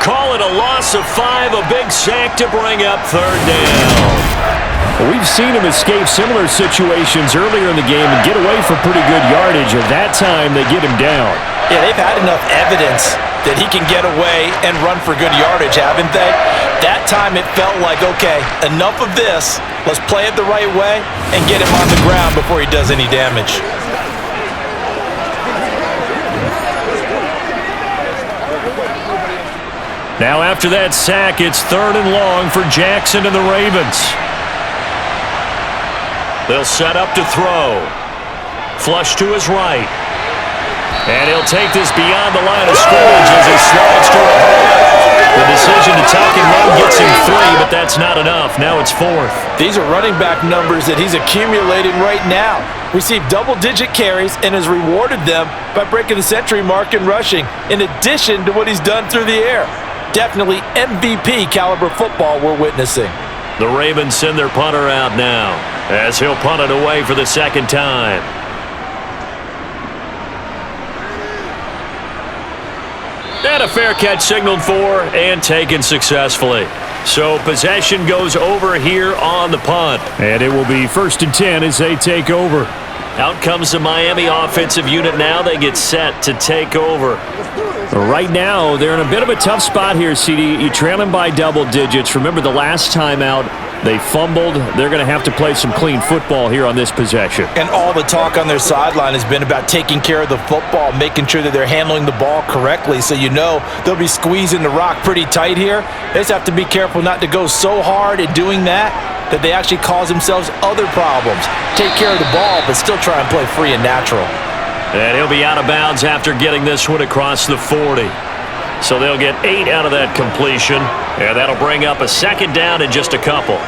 Call it a loss of 5, a big sack to bring up 3rd down. We've seen him escape similar situations earlier in the game and get away for pretty good yardage. At that time, they get him down. Yeah, they've had enough evidence that he can get away and run for good yardage, haven't they? That time it felt like, okay, enough of this. Let's play it the right way and get him on the ground before he does any damage. Now after that sack, it's 3rd and long for Jackson and the Ravens. They'll set up to throw. Flush to his right. And he'll take this beyond the line of scrimmage as he slides to a hole. The decision to tuck and run gets him 3, but that's not enough. Now it's 4th. These are running back numbers that he's accumulating right now. Received double-digit carries and has rewarded them by breaking the century mark in rushing, in addition to what he's done through the air. Definitely MVP caliber football we're witnessing. The Ravens send their punter out now as he'll punt it away for the 2nd time. And a fair catch signaled for and taken successfully. So possession goes over here on the punt. And it will be 1st and 10 as they take over. Out comes the Miami offensive unit now. They get set to take over. Right now, they're in a bit of a tough spot here, CD. You trail them by double digits. Remember the last time out, they fumbled. They're going to have to play some clean football here on this possession. And all the talk on their sideline has been about taking care of the football, making sure that they're handling the ball correctly. So you know they'll be squeezing the rock pretty tight here. They just have to be careful not to go so hard at doing that they actually cause themselves other problems. Take care of the ball, but still try and play free and natural. And he'll be out of bounds after getting this one across the 40. So they'll get 8 out of that completion, and that'll bring up a 2nd down in just a couple.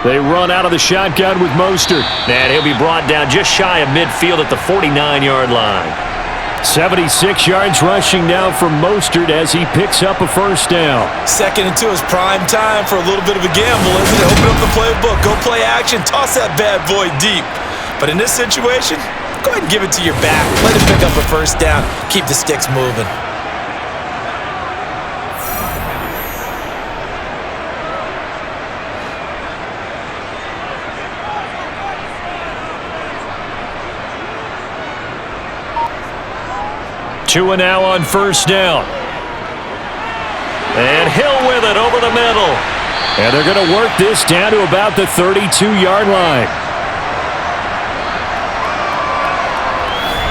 They run out of the shotgun with Mostert. And he'll be brought down just shy of midfield at the 49-yard line. 76 yards rushing now from Mostert as he picks up a first down. 2nd and 2 is prime time for a little bit of a gamble, isn't it? Open up the playbook, go play action, toss that bad boy deep. But in this situation, go ahead and give it to your back. Let him pick up a first down. Keep the sticks moving. Tua now on first down. And Hill with it over the middle. And they're going to work this down to about the 32-yard line.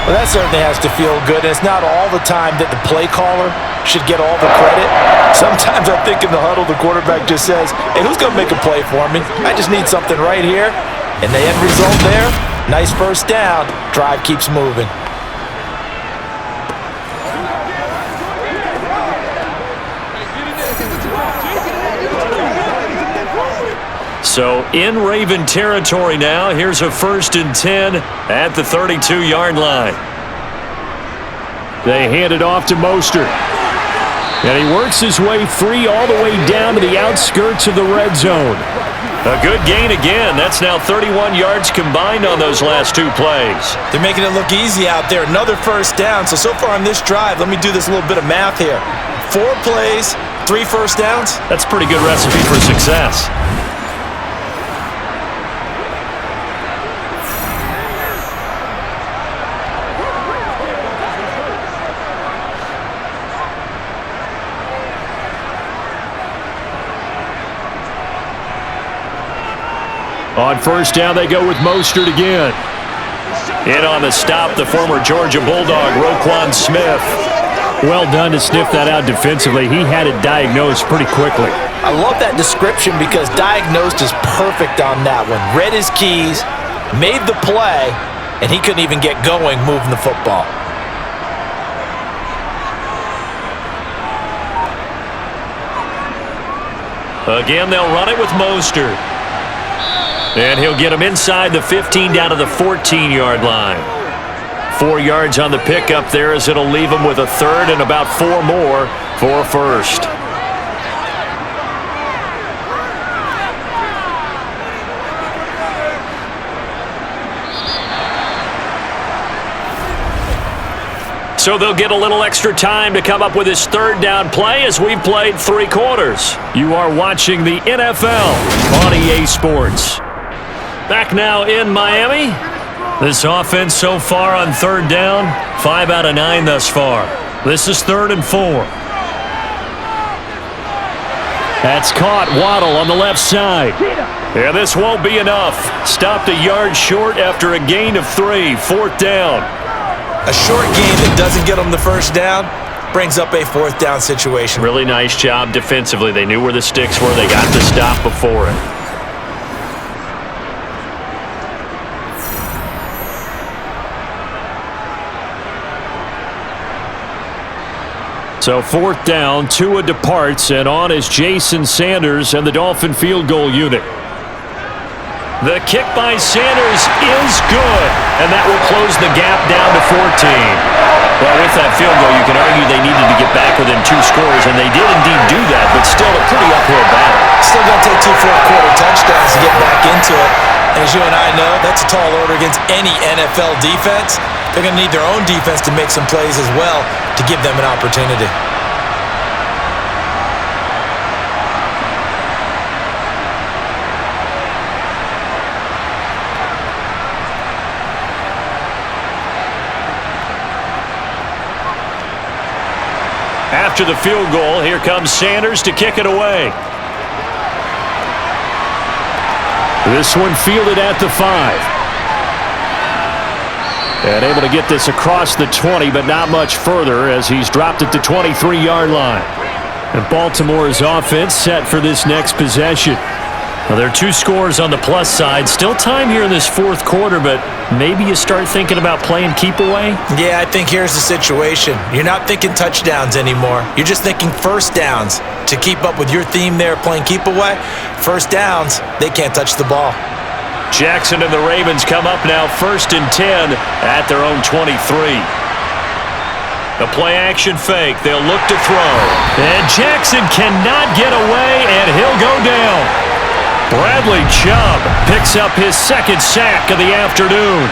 Well, that certainly has to feel good. And it's not all the time that the play caller should get all the credit. Sometimes I think in the huddle, the quarterback just says, hey, who's going to make a play for me? I just need something right here. And the end result there, nice first down. Drive keeps moving. So in Raven territory now. Here's a 1st and 10 at the 32-yard line. They hand it off to Mostert. And he works his way free all the way down to the outskirts of the red zone. A good gain again. That's now 31 yards combined on those last 2 plays. They're making it look easy out there. Another first down. So far on this drive, let me do this little bit of math here. 4 plays, 3 first downs. That's a pretty good recipe for success. On first down, they go with Mostert again. In on the stop, the former Georgia Bulldog, Roquan Smith. Well done to sniff that out defensively. He had it diagnosed pretty quickly. I love that description because diagnosed is perfect on that one. Read his keys, made the play, and he couldn't even get going moving the football. Again, they'll run it with Mostert. And he'll get him inside the 15 down to the 14-yard line. 4 yards on the pickup there as it'll leave him with a 3rd and about 4 more for a first. So they'll get a little extra time to come up with his 3rd down play as we've played 3 quarters. You are watching the NFL on EA Sports. Back now in Miami. This offense so far on 3rd down, 5 out of 9 thus far. This is 3rd and 4. That's caught. Waddle on the left side. Yeah, this won't be enough. Stopped a yard short after a gain of 3. 4th down. A short gain that doesn't get them the first down brings up a 4th down situation. Really nice job defensively. They knew where the sticks were. They got the stop before it. So 4th down, Tua departs, and on is Jason Sanders and the Dolphin field goal unit. The kick by Sanders is good, and that will close the gap down to 14. Well, with that field goal, you can argue they needed to get back within 2 scores, and they did indeed do that, but still a pretty uphill battle. Still going to take 2 fourth-quarter touchdowns to get back into it. And as you and I know, that's a tall order against any NFL defense. They're going to need their own defense to make some plays as well to give them an opportunity. After the field goal, here comes Sanders to kick it away. This one fielded at the 5. And able to get this across the 20, but not much further as he's dropped at the 23-yard line. And Baltimore's offense set for this next possession. Well, there are 2 scores on the plus side. Still time here in this fourth quarter, but maybe you start thinking about playing keep away? Yeah, I think here's the situation. You're not thinking touchdowns anymore. You're just thinking first downs. To keep up with your theme there, playing keep away, first downs, they can't touch the ball. Jackson and the Ravens come up now 1st and 10 at their own 23. The play-action fake. They'll look to throw. And Jackson cannot get away, and he'll go down. Bradley Chubb picks up his 2nd sack of the afternoon.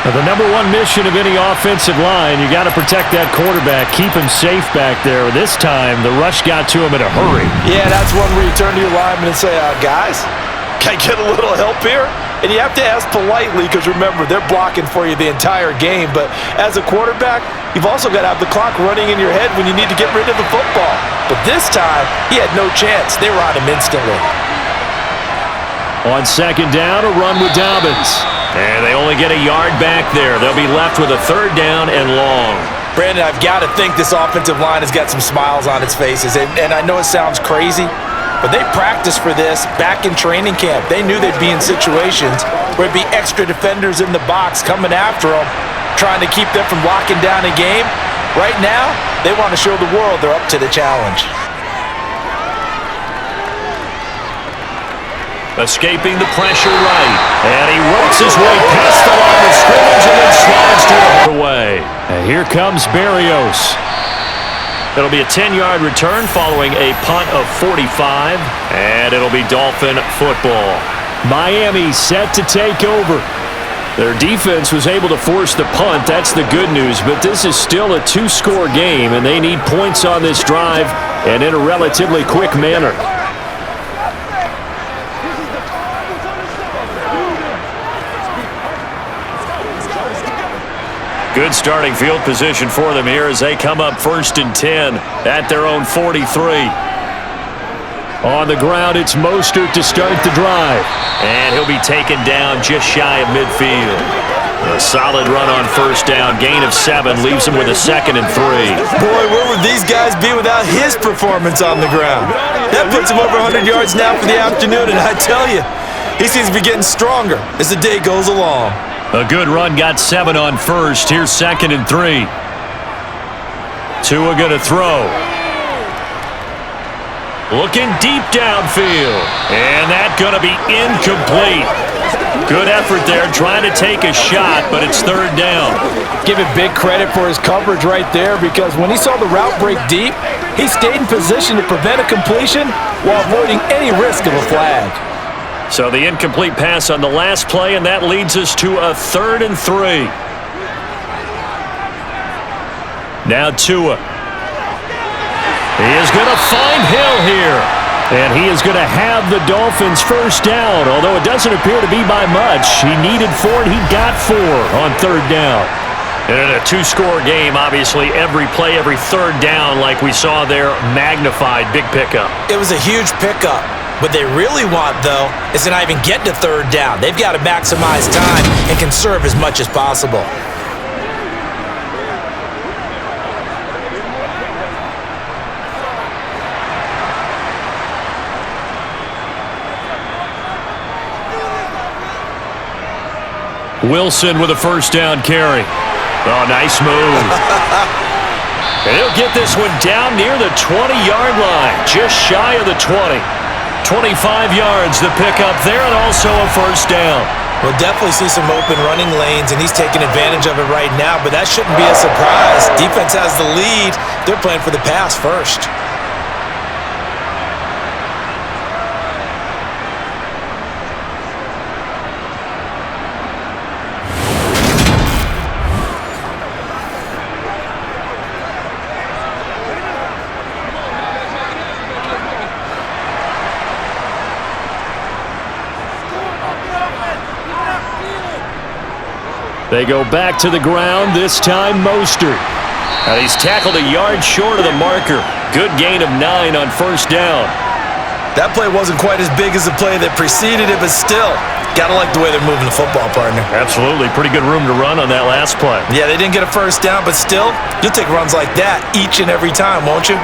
Now, the number 1 mission of any offensive line, you got to protect that quarterback, keep him safe back there. This time, the rush got to him in a hurry. Yeah, that's one where you turn to your lineman and say, guys, can I get a little help here? And you have to ask politely because, remember, they're blocking for you the entire game. But as a quarterback, you've also got to have the clock running in your head when you need to get rid of the football. But this time, he had no chance. They were on him instantly. On 2nd down, a run with Dobbins. And they only get a yard back there. They'll be left with a 3rd down and long. Brandon, I've got to think this offensive line has got some smiles on its faces. And I know it sounds crazy, but they practiced for this back in training camp. They knew they'd be in situations where it'd be extra defenders in the box coming after them, trying to keep them from locking down a game. Right now, they want to show the world they're up to the challenge. Escaping the pressure right. And he works his way past the line of scrimmage and then slides to the away. And here comes Berrios. It'll be a 10-yard return following a punt of 45. And it'll be Dolphin football. Miami set to take over. Their defense was able to force the punt. That's the good news. But this is still a 2-score game, and they need points on this drive and in a relatively quick manner. Good starting field position for them here as they come up 1st and 10 at their own 43. On the ground, it's Mostert to start the drive. And he'll be taken down just shy of midfield. A solid run on 1st down. Gain of 7 leaves him with a 2nd and 3. Boy, where would these guys be without his performance on the ground? That puts him over 100 yards now for the afternoon, and I tell you, he seems to be getting stronger as the day goes along. A good run, got 7 on 1st. Here's 2nd and 3. Tua going to throw. Looking deep downfield. And that's going to be incomplete. Good effort there, trying to take a shot, but it's 3rd down. Give it big credit for his coverage right there, because when he saw the route break deep, he stayed in position to prevent a completion while avoiding any risk of a flag. So the incomplete pass on the last play, and that leads us to a 3rd and 3. Now Tua. He is going to find Hill here. And he is going to have the Dolphins 1st down, although it doesn't appear to be by much. He needed 4, and he got 4 on 3rd down. And in a 2-score game, obviously, every play, every 3rd down, like we saw there, magnified. Big pickup. It was a huge pickup. What they really want, though, is to not even get to 3rd down. They've got to maximize time and conserve as much as possible. Wilson with a 1st down carry. Oh, nice move. And he'll get this one down near the 20-yard line, just shy of the 20. 25 yards the pickup there, and also a 1st down. We'll definitely see some open running lanes, and he's taking advantage of it right now, but that shouldn't be a surprise. Defense has the lead. They're playing for the pass first. They go back to the ground, this time Mostert. And he's tackled a yard short of the marker. Good gain of 9 on 1st down. That play wasn't quite as big as the play that preceded it, but still, gotta like the way they're moving the football, partner. Absolutely. Pretty good room to run on that last play. Yeah, they didn't get a 1st down, but still, you'll take runs like that each and every time, won't you?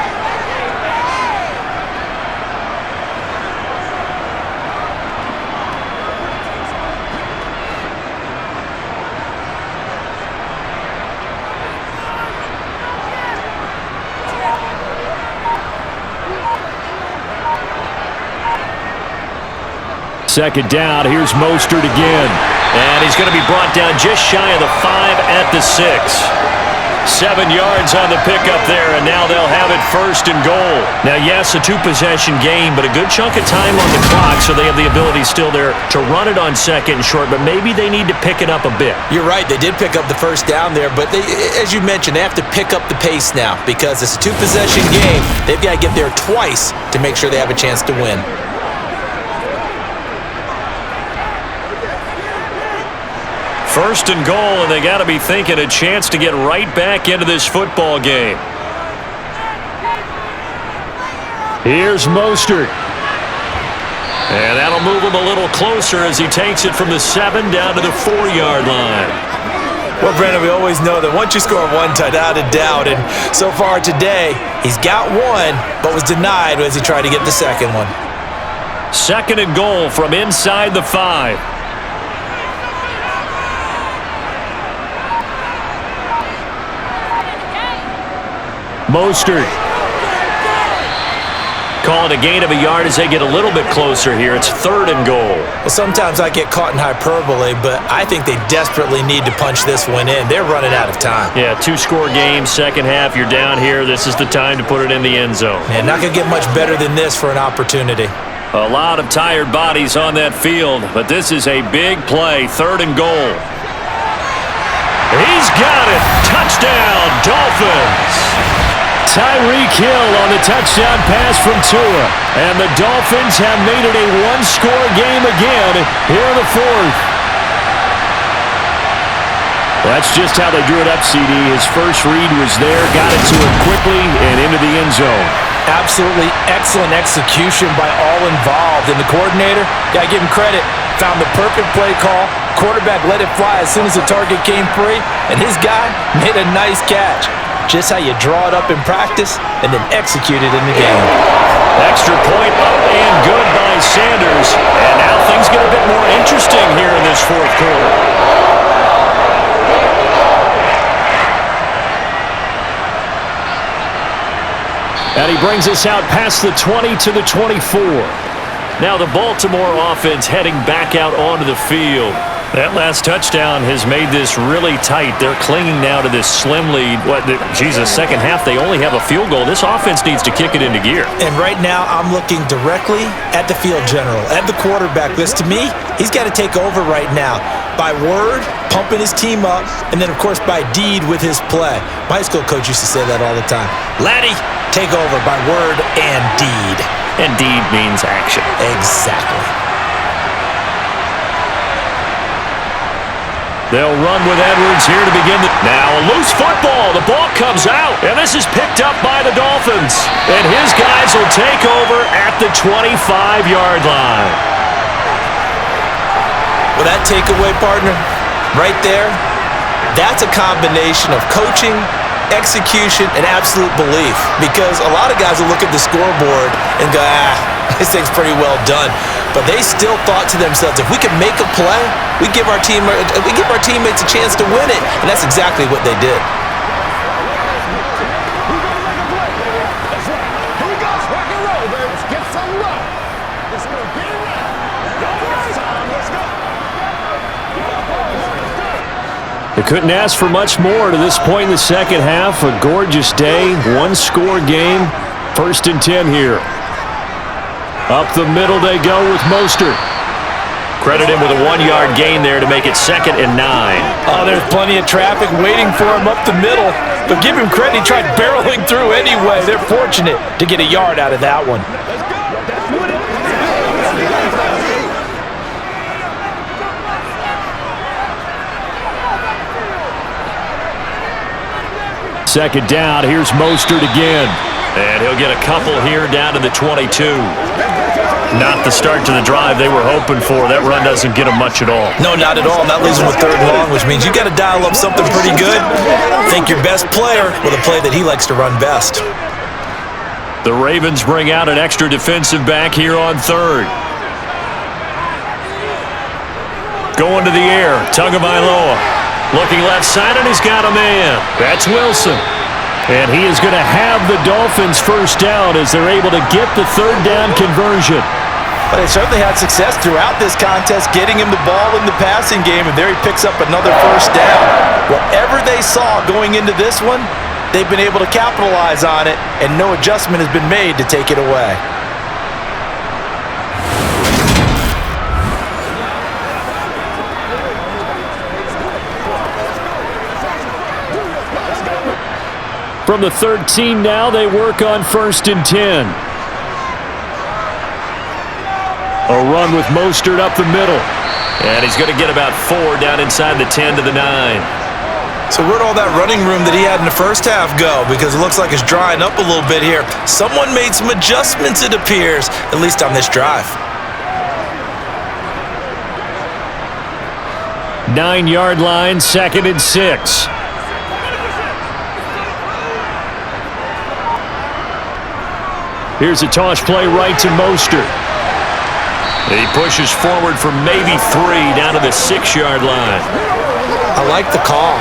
Second down, here's Mostert again. And he's going to be brought down just shy of the 5 at the 6. 7 yards on the pickup there, and now they'll have it first and goal. Now, yes, a two-possession game, but a good chunk of time on the clock, so they have the ability still there to run it on second and short, but maybe they need to pick it up a bit. You're right. They did pick up the first down there, but as you mentioned, they have to pick up the pace now because it's a two-possession game. They've got to get there twice to make sure they have a chance to win. First and goal, and they got to be thinking a chance to get right back into this football game. Here's Mostert. And that'll move him a little closer as he takes it from the 7 down to the 4-yard line. Well, Brandon, we always know that once you score one, without a doubt, and so far today, he's got one, but was denied as he tried to get the second one. Second and goal from inside the 5. Mostert. Call it a gain of a yard as they get a little bit closer here. It's third and goal. Well, sometimes I get caught in hyperbole, but I think they desperately need to punch this one in. They're running out of time. Yeah, 2-score game, second half, you're down here. This is the time to put it in the end zone. And not going to get much better than this for an opportunity. A lot of tired bodies on that field, but this is a big play, third and goal. He's got it. Touchdown, Dolphins. Tyreek Hill on the touchdown pass from Tua. And the Dolphins have made it a one-score game again here in the fourth. That's just how they drew it up, CD. His first read was there, got it to him quickly and into the end zone. Absolutely excellent execution by all involved. And the coordinator, got to give him credit, found the perfect play call. Quarterback let it fly as soon as the target came free, and his guy made a nice catch. Just how you draw it up in practice and then execute it in the game. Extra point up and good by Sanders. And now things get a bit more interesting here in this fourth quarter. And he brings us out past the 20 to the 24. Now the Baltimore offense heading back out onto the field. That last touchdown has made this really tight. They're clinging now to this slim lead. Second half, they only have a field goal. This offense needs to kick it into gear. And right now, I'm looking directly at the field general, at the quarterback. Because to me, he's got to take over right now. By word, pumping his team up, and then, of course, by deed with his play. My high school coach used to say that all the time. Laddie, take over by word and deed. And deed means action. Exactly. They'll run with Edwards here to begin. Now a loose football. The ball comes out, and this is picked up by the Dolphins. And his guys will take over at the 25-yard line. Well, that takeaway, partner, right there, that's a combination of coaching, execution, and absolute belief. Because a lot of guys will look at the scoreboard and go, this thing's pretty well done. But they still thought to themselves, if we can make a play, we give our teammates a chance to win it. And that's exactly what they did. They couldn't ask for much more to this point in the second half. A gorgeous day, one-score game, 1st and 10 here. Up the middle they go with Mostert. Credit him with a 1-yard gain there to make it 2nd and 9. Oh, there's plenty of traffic waiting for him up the middle. But give him credit, he tried barreling through anyway. They're fortunate to get a yard out of that one. Second down, here's Mostert again. And he'll get a couple here down to the 22. Not the start to the drive they were hoping for. That run doesn't get them much at all. No, not at all. And that leaves them with 3rd and long, which means you got to dial up something pretty good. Think your best player with a play that he likes to run best. The Ravens bring out an extra defensive back here on 3rd. Going to the air, Tagovailoa. Looking left side, and he's got a man. That's Wilson. And he is going to have the Dolphins first down as they're able to get the 3rd down conversion. But they certainly had success throughout this contest, getting him the ball in the passing game, and there he picks up another first down. Whatever they saw going into this one, they've been able to capitalize on it, and no adjustment has been made to take it away. From the 13 now, they work on 1st and 10. A run with Mostert up the middle. And he's going to get about 4 down inside the 10 to the 9. So where'd all that running room that he had in the first half go? Because it looks like it's drying up a little bit here. Someone made some adjustments, it appears, at least on this drive. 9-yard line, 2nd and 6. Here's a toss play right to Mostert. He pushes forward for maybe 3 down to the 6-yard line. I like the call.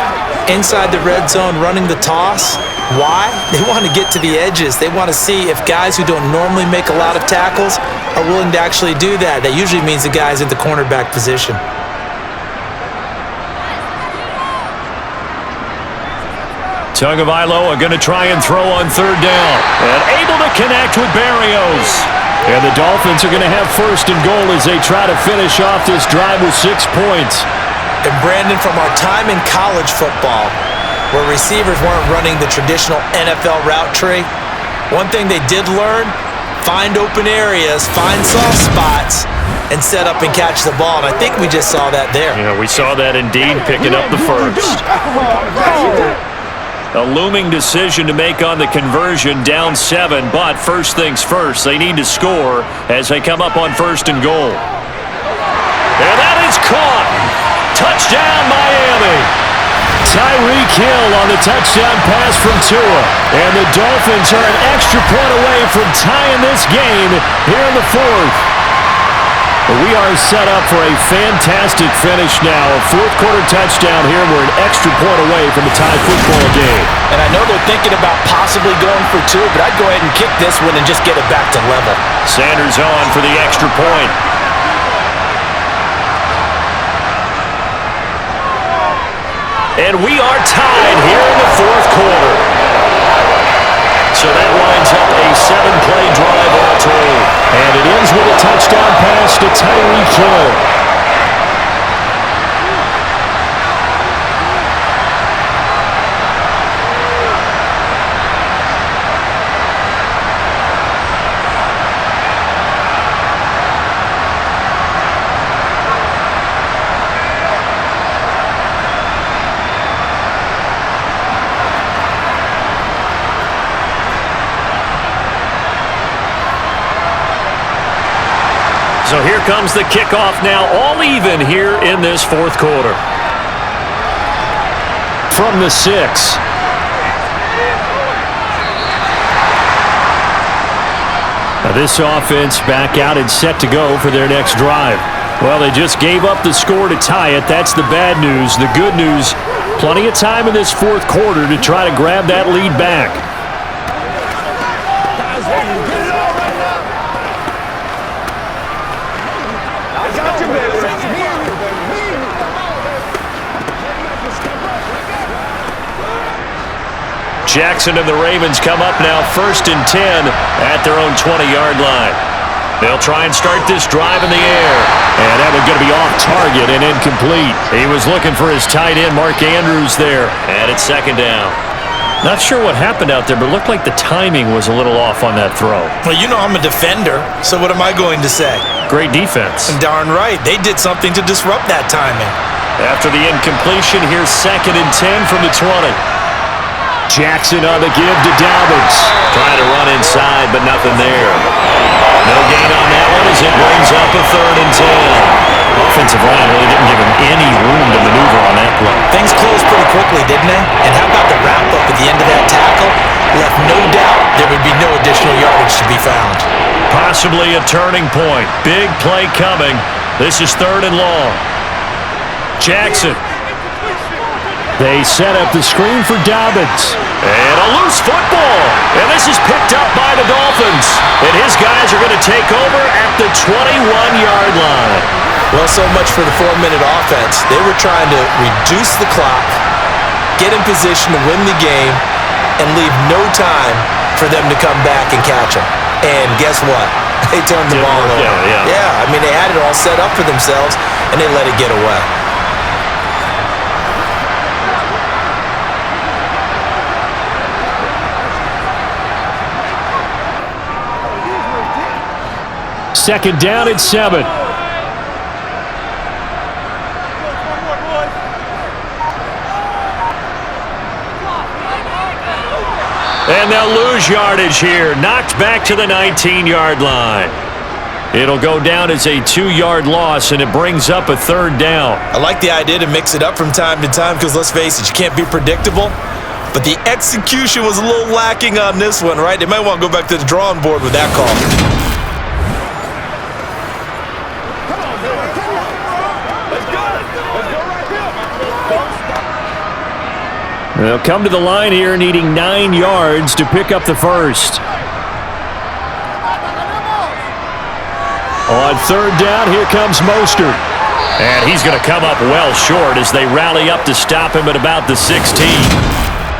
Inside the red zone, running the toss. Why? They want to get to the edges. They want to see if guys who don't normally make a lot of tackles are willing to actually do that. That usually means the guy's in the cornerback position. Tagovailoa going to try and throw on 3rd down. And able to connect with Berrios. And the Dolphins are going to have 1st and goal as they try to finish off this drive with 6 points. And Brandon, from our time in college football, where receivers weren't running the traditional NFL route tree, one thing they did learn, find open areas, find soft spots, and set up and catch the ball. And I think we just saw that there. Yeah, we saw that indeed, picking up the 1st. A looming decision to make on the conversion, down 7, but first things first, they need to score as they come up on 1st and goal. And that is caught. Touchdown, Miami. Tyreek Hill on the touchdown pass from Tua. And the Dolphins are an extra point away from tying this game here in the 4th. We are set up for a fantastic finish now. A 4th quarter touchdown here. We're an extra point away from a tie football game. And I know they're thinking about possibly going for 2, but I'd go ahead and kick this one and just get it back to level. Sanders on for the extra point. And we are tied here in the 4th quarter. So that winds up a 7-play drive all told. And it ends with a touchdown pass to Tyreek Hill. So here comes the kickoff now, all even here in this 4th quarter. From the 6. Now this offense back out and set to go for their next drive. Well, they just gave up the score to tie it. That's the bad news. The good news, plenty of time in this 4th quarter to try to grab that lead back. Jackson and the Ravens come up now 1st and 10 at their own 20-yard line. They'll try and start this drive in the air. And that one's going to be off target and incomplete. He was looking for his tight end, Mark Andrews, there. And it's 2nd down. Not sure what happened out there, but it looked like the timing was a little off on that throw. Well, you know I'm a defender, so what am I going to say? Great defense. And darn right. They did something to disrupt that timing. After the incompletion, here's 2nd and 10 from the 20. Jackson on the give to Dobbins. Trying to run inside, but nothing there. No gain on that one as it brings up a 3rd and 10. Offensive line really didn't give him any room to maneuver on that play. Things closed pretty quickly, didn't they? And how about the wrap-up at the end of that tackle? Left no doubt there would be no additional yardage to be found. Possibly a turning point. Big play coming. This is 3rd and long. Jackson. They set up the screen for Dobbins. And a loose football. And this is picked up by the Dolphins. And his guys are going to take over at the 21-yard line. Well, so much for the 4-minute offense. They were trying to reduce the clock, get in position to win the game, and leave no time for them to come back and catch them. And guess what? They turned the ball over. Yeah, I mean, they had it all set up for themselves, and they let it get away. Second down at 7. And they'll lose yardage here. Knocked back to the 19-yard line. It'll go down as a 2-yard loss, and it brings up a third down. I like the idea to mix it up from time to time because, let's face it, you can't be predictable. But the execution was a little lacking on this one, right? They might want to go back to the drawing board with that call. They'll come to the line here needing 9 yards to pick up the first. On third down, here comes Mostert. And he's going to come up well short as they rally up to stop him at about the 16.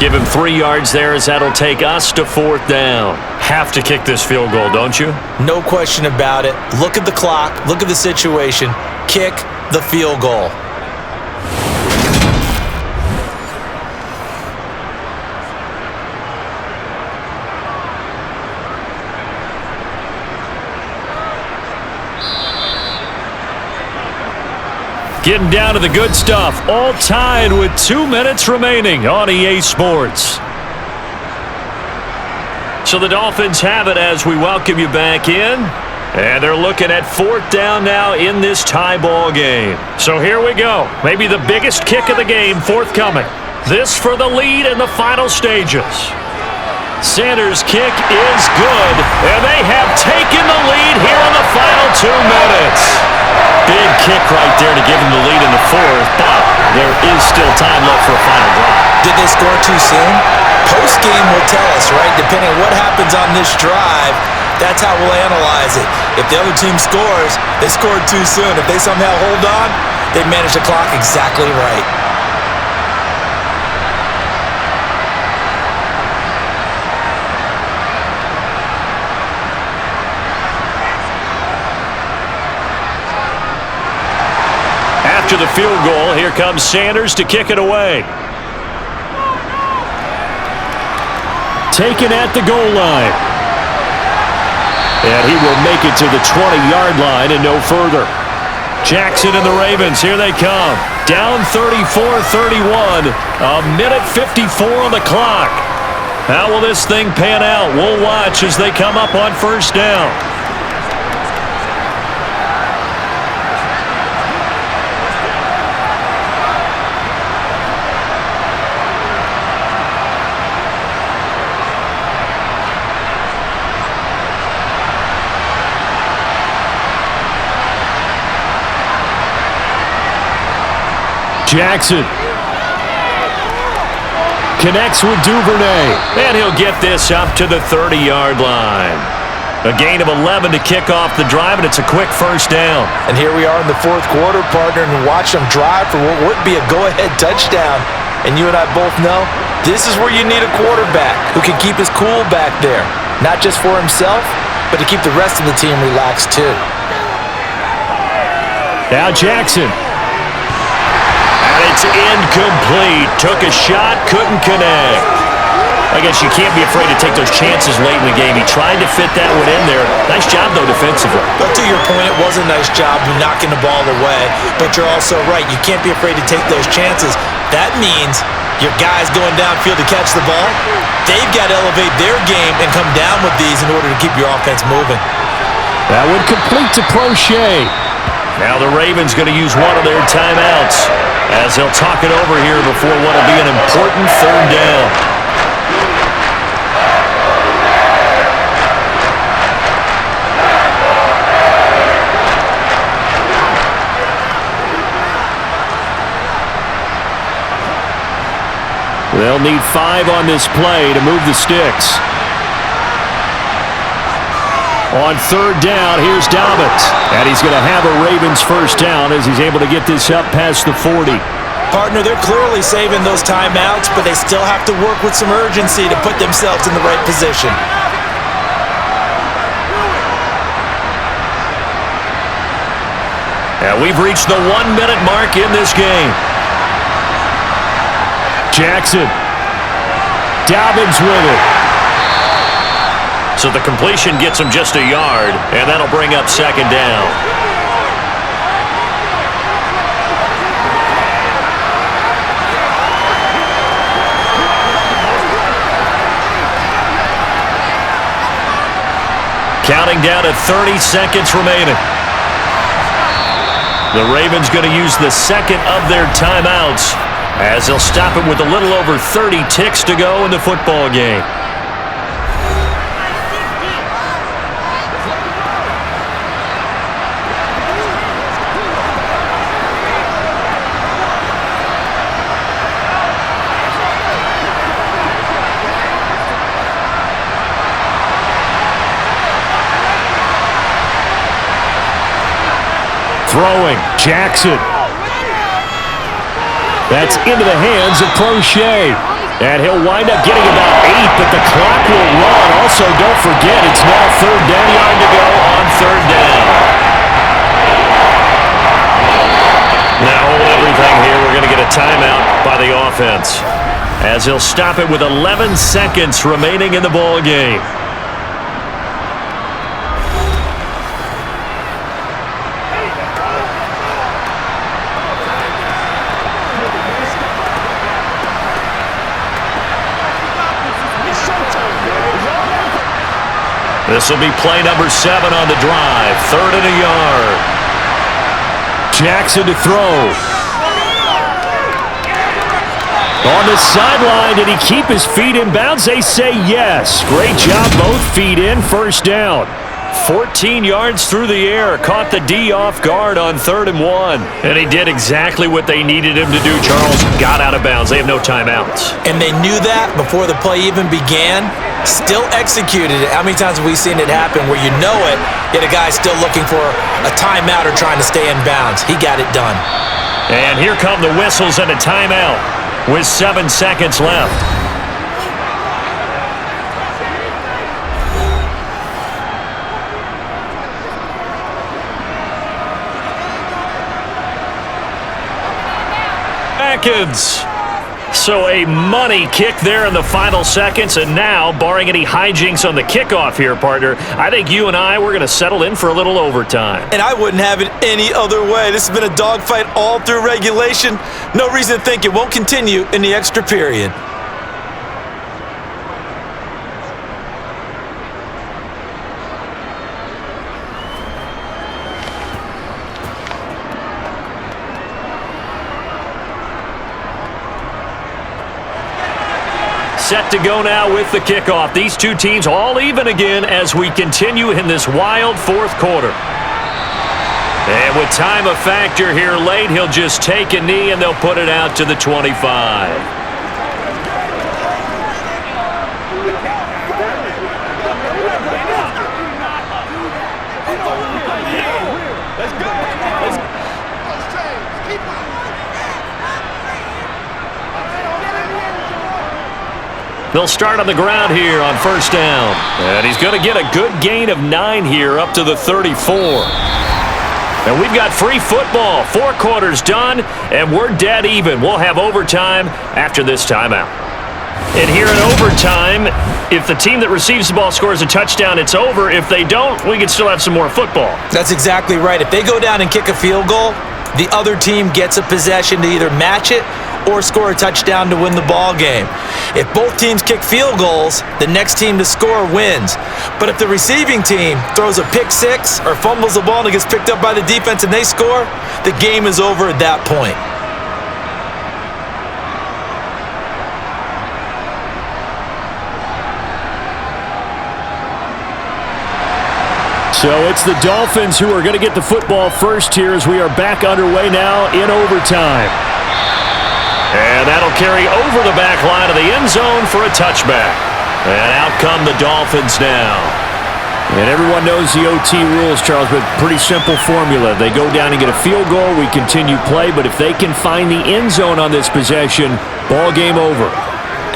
Give him 3 yards there as that'll take us to fourth down. Have to kick this field goal, don't you? No question about it. Look at the clock. Look at the situation. Kick the field goal. Getting down to the good stuff. All tied with 2 minutes remaining on EA Sports. So the Dolphins have it as we welcome you back in. And they're looking at fourth down now in this tie ball game. So here we go. Maybe the biggest kick of the game forthcoming. This for the lead in the final stages. Sanders' kick is good. And they have taken the lead here in the final 2 minutes. Big kick right there to give them the lead in the fourth, but there is still time left for a final drive. Did they score too soon? Post-game will tell us, right? Depending on what happens on this drive, that's how we'll analyze it. If the other team scores, they scored too soon. If they somehow hold on, they manage the clock exactly right. After the field goal, here comes Sanders to kick it away. Taken at the goal line. And he will make it to the 20-yard line and no further. Jackson and the Ravens, here they come. Down 34-31, a minute 54 on the clock. How will this thing pan out? We'll watch as they come up on first down. Jackson connects with Duvernay, and he'll get this up to the 30-yard line. A gain of 11 to kick off the drive, and it's a quick first down. And here we are in the fourth quarter, partner, and watch them drive for what would be a go-ahead touchdown. And you and I both know this is where you need a quarterback who can keep his cool back there, not just for himself, but to keep the rest of the team relaxed too. Now Jackson. It's incomplete. Took a shot, couldn't connect. I guess you can't be afraid to take those chances late in the game. He tried to fit that one in there. Nice job, though, defensively. But to your point, it was a nice job knocking the ball away. But you're also right. You can't be afraid to take those chances. That means your guys going downfield to catch the ball, they've got to elevate their game and come down with these in order to keep your offense moving. That would complete to Crochet. Now the Ravens going to use one of their timeouts as they'll talk it over here before what will be an important third down. They'll need 5 on this play to move the sticks. On third down, here's Dobbins. And he's going to have a Ravens first down as he's able to get this up past the 40. Partner, they're clearly saving those timeouts, but they still have to work with some urgency to put themselves in the right position. And we've reached the 1-minute mark in this game. Jackson. Dobbins with it. So the completion gets him just a yard, and that'll bring up second down. Counting down to 30 seconds remaining. The Ravens going to use the second of their timeouts as they'll stop it with a little over 30 ticks to go in the football game. Throwing, Jackson. That's into the hands of Crochet. And he'll wind up getting about 8, but the clock will run. Also, don't forget, it's now third down. Yard to go on third down. Now hold everything here. We're going to get a timeout by the offense, as he'll stop it with 11 seconds remaining in the ball game. This will be play number 7 on the drive. 3rd and a yard. Jackson to throw. On the sideline, did he keep his feet in bounds? They say yes. Great job, both feet in. First down. 14 yards through the air. Caught the D off guard on 3rd and 1. And he did exactly what they needed him to do, Charles. Got out of bounds. They have no timeouts. And they knew that before the play even began. Still executed it. How many times have we seen it happen where you know it, yet a guy's still looking for a timeout or trying to stay in bounds? He got it done. And here come the whistles and a timeout with 7 seconds left. Seconds. So a money kick there in the final seconds, and now, barring any hijinks on the kickoff here, partner, I think you and I, we're going to settle in for a little overtime. And I wouldn't have it any other way. This has been a dogfight all through regulation. No reason to think it won't continue in the extra period. Set to go now with the kickoff. These two teams all even again as we continue in this wild 4th quarter. And with time a factor here late, he'll just take a knee and they'll put it out to the 25. They'll start on the ground here on first down. And he's going to get a good gain of 9 here up to the 34. And we've got free football. 4 quarters done, and we're dead even. We'll have overtime after this timeout. And here in overtime, if the team that receives the ball scores a touchdown, it's over. If they don't, we can still have some more football. That's exactly right. If they go down and kick a field goal, the other team gets a possession to either match it or score a touchdown to win the ball game. If both teams kick field goals, the next team to score wins. But if the receiving team throws a pick six or fumbles the ball and it gets picked up by the defense and they score, the game is over at that point. So it's the Dolphins who are going to get the football first here as we are back underway now in overtime. And that'll They'll carry over the back line of the end zone for a touchback. And out come the Dolphins now. And everyone knows the OT rules, Charles, but pretty simple formula. They go down and get a field goal, we continue play, but if they can find the end zone on this possession, ball game over.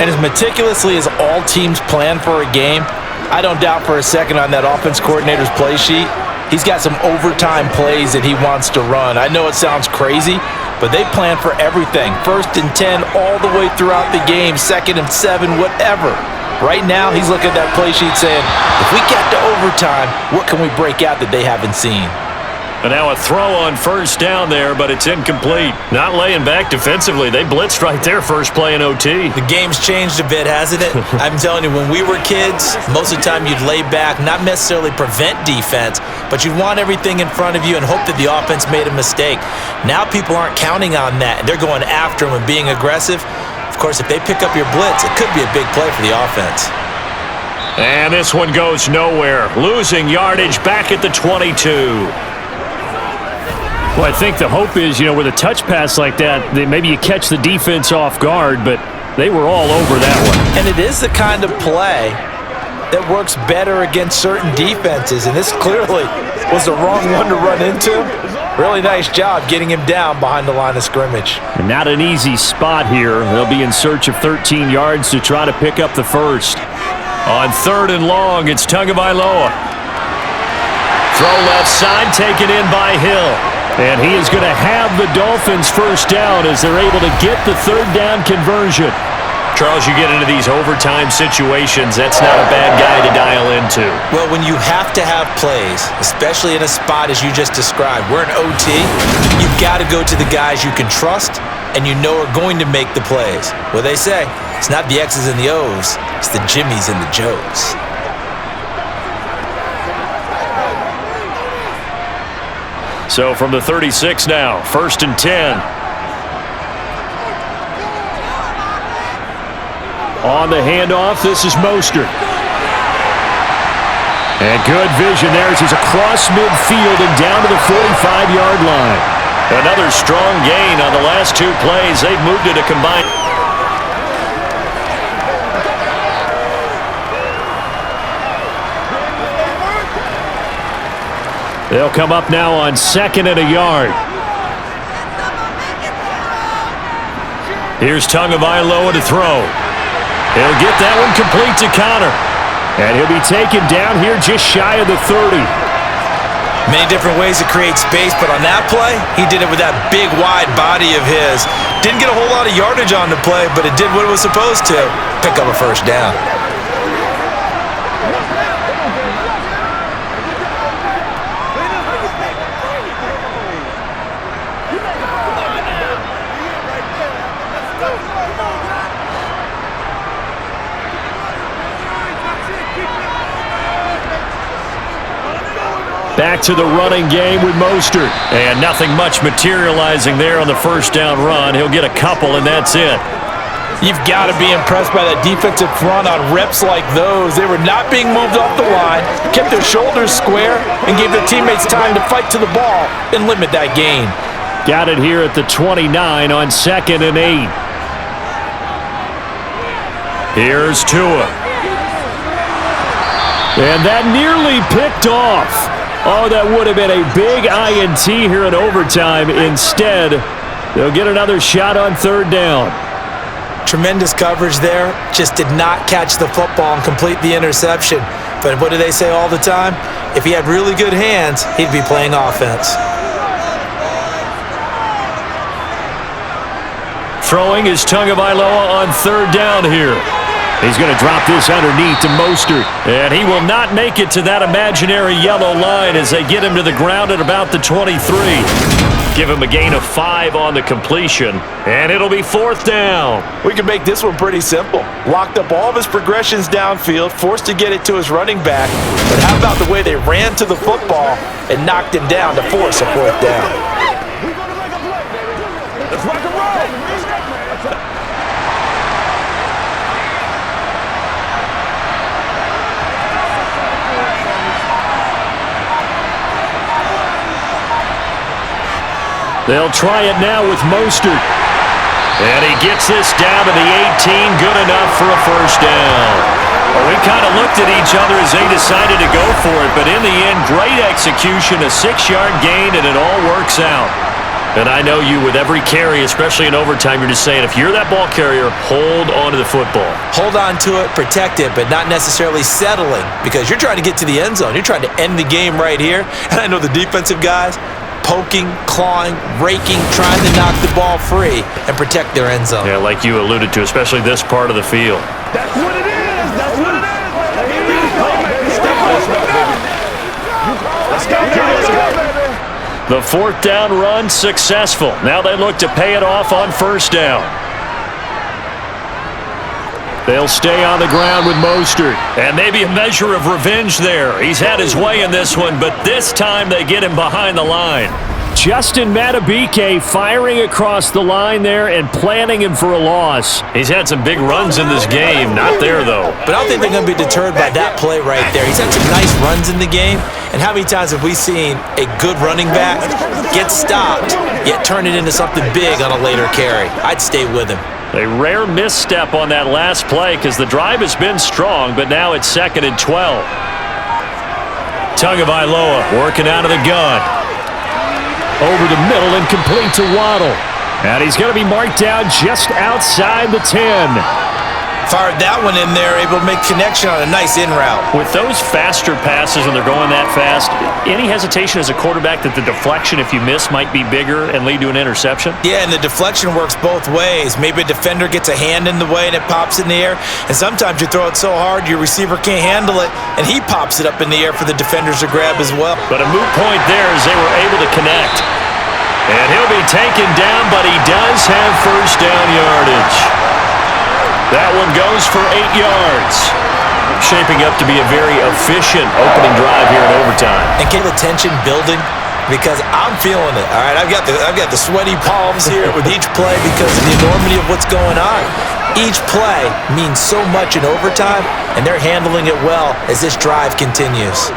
And as meticulously as all teams plan for a game, I don't doubt for a second on that offense coordinator's play sheet, he's got some overtime plays that he wants to run. I know it sounds crazy, but they plan for everything. 1st and 10 all the way throughout the game, 2nd and 7, whatever. Right now, he's looking at that play sheet saying, if we get to overtime, what can we break out that they haven't seen? And now a throw on 1st down there, but it's incomplete. Not laying back defensively. They blitzed right there first play in OT. The game's changed a bit, hasn't it? I'm telling you, when we were kids, most of the time you'd lay back, not necessarily prevent defense, but you'd want everything in front of you and hope that the offense made a mistake. Now people aren't counting on that, and they're going after them and being aggressive. Of course, if they pick up your blitz, it could be a big play for the offense. And this one goes nowhere. Losing yardage back at the 22. Well, I think the hope is, with a touch pass like that, maybe you catch the defense off guard, but they were all over that one. And it is the kind of play that works better against certain defenses, and this clearly was the wrong one to run into. Really nice job getting him down behind the line of scrimmage. And not an easy spot here. They'll be in search of 13 yards to try to pick up the first. On 3rd and long, it's Tagovailoa. Throw left side, taken in by Hill. And he is going to have the Dolphins first down as they're able to get the 3rd down conversion. Charles, you get into these overtime situations, that's not a bad guy to dial into. Well, when you have to have plays, especially in a spot as you just described, we're in OT, you've got to go to the guys you can trust and you know are going to make the plays. Well, they say, it's not the X's and the O's, it's the Jimmies and the Joes. So from the 36 now, 1st and 10. On the handoff, this is Mostert. And good vision there as he's across midfield and down to the 45-yard line. Another strong gain on the last 2 plays. They've moved it to combine. They'll come up now on 2nd and a yard. Here's Tagovailoa to throw. He'll get that one complete to Connor. And he'll be taken down here just shy of the 30. Many different ways to create space, but on that play, he did it with that big, wide body of his. Didn't get a whole lot of yardage on the play, but it did what it was supposed to. Pick up a first down. Back to the running game with Mostert. And nothing much materializing there on the first down run. He'll get a couple, and that's it. You've got to be impressed by that defensive front on reps like those. They were not being moved off the line, kept their shoulders square, and gave their teammates time to fight to the ball and limit that gain. Got it here at the 29 on 2nd and 8. Here's Tua. And that nearly picked off. Oh, that would have been a big INT here in overtime. Instead, they'll get another shot on 3rd down. Tremendous coverage there. Just did not catch the football and complete the interception. But what do they say all the time? If he had really good hands, he'd be playing offense. Throwing is Tagovailoa on 3rd down here. He's going to drop this underneath to Mostert. And he will not make it to that imaginary yellow line as they get him to the ground at about the 23. Give him a gain of 5 on the completion. And it'll be 4th down. We can make this one pretty simple. Locked up all of his progressions downfield, forced to get it to his running back. But how about the way they ran to the football and knocked him down to force a 4th down? Let's rock and roll. They'll try it now with Mostert. And he gets this down to the 18, good enough for a first down. Well, we kind of looked at each other as they decided to go for it, but in the end, great execution, a 6-yard gain, and it all works out. And I know you, with every carry, especially in overtime, you're just saying, if you're that ball carrier, hold on to the football. Hold on to it, protect it, but not necessarily settling, because you're trying to get to the end zone. You're trying to end the game right here. And I know the defensive guys, poking, clawing, raking, trying to knock the ball free and protect their end zone. Yeah, like you alluded to, especially this part of the field. That's what it is. That's what it is. Let's go, baby. The fourth down run successful. Now they look to pay it off on first down. They'll stay on the ground with Mostert. And maybe a measure of revenge there. He's had his way in this one, but this time they get him behind the line. Justin Madubuike firing across the line there and planning him for a loss. He's had some big runs in this game. Not there, though. But I don't think they're going to be deterred by that play right there. He's had some nice runs in the game. And how many times have we seen a good running back get stopped, yet turn it into something big on a later carry? I'd stay with him. A rare misstep on that last play because the drive has been strong, but now it's 2nd and 12. Tagovailoa working out of the gun. Over the middle and complete to Waddle. And he's going to be marked down just outside the 10. Fired that one in there, able to make connection on a nice in route. With those faster passes when they're going that fast, any hesitation as a quarterback that the deflection, if you miss, might be bigger and lead to an interception? Yeah, and the deflection works both ways. Maybe a defender gets a hand in the way and it pops in the air. And sometimes you throw it so hard your receiver can't handle it, and he pops it up in the air for the defenders to grab as well. But a moot point there as they were able to connect. And he'll be taken down, but he does have first down yardage. That one goes for 8 yards. Shaping up to be a very efficient opening drive here in overtime. And keep the tension building because I'm feeling it. All right, I've got the sweaty palms here with each play because of the enormity of what's going on. Each play means so much in overtime, and they're handling it well as this drive continues.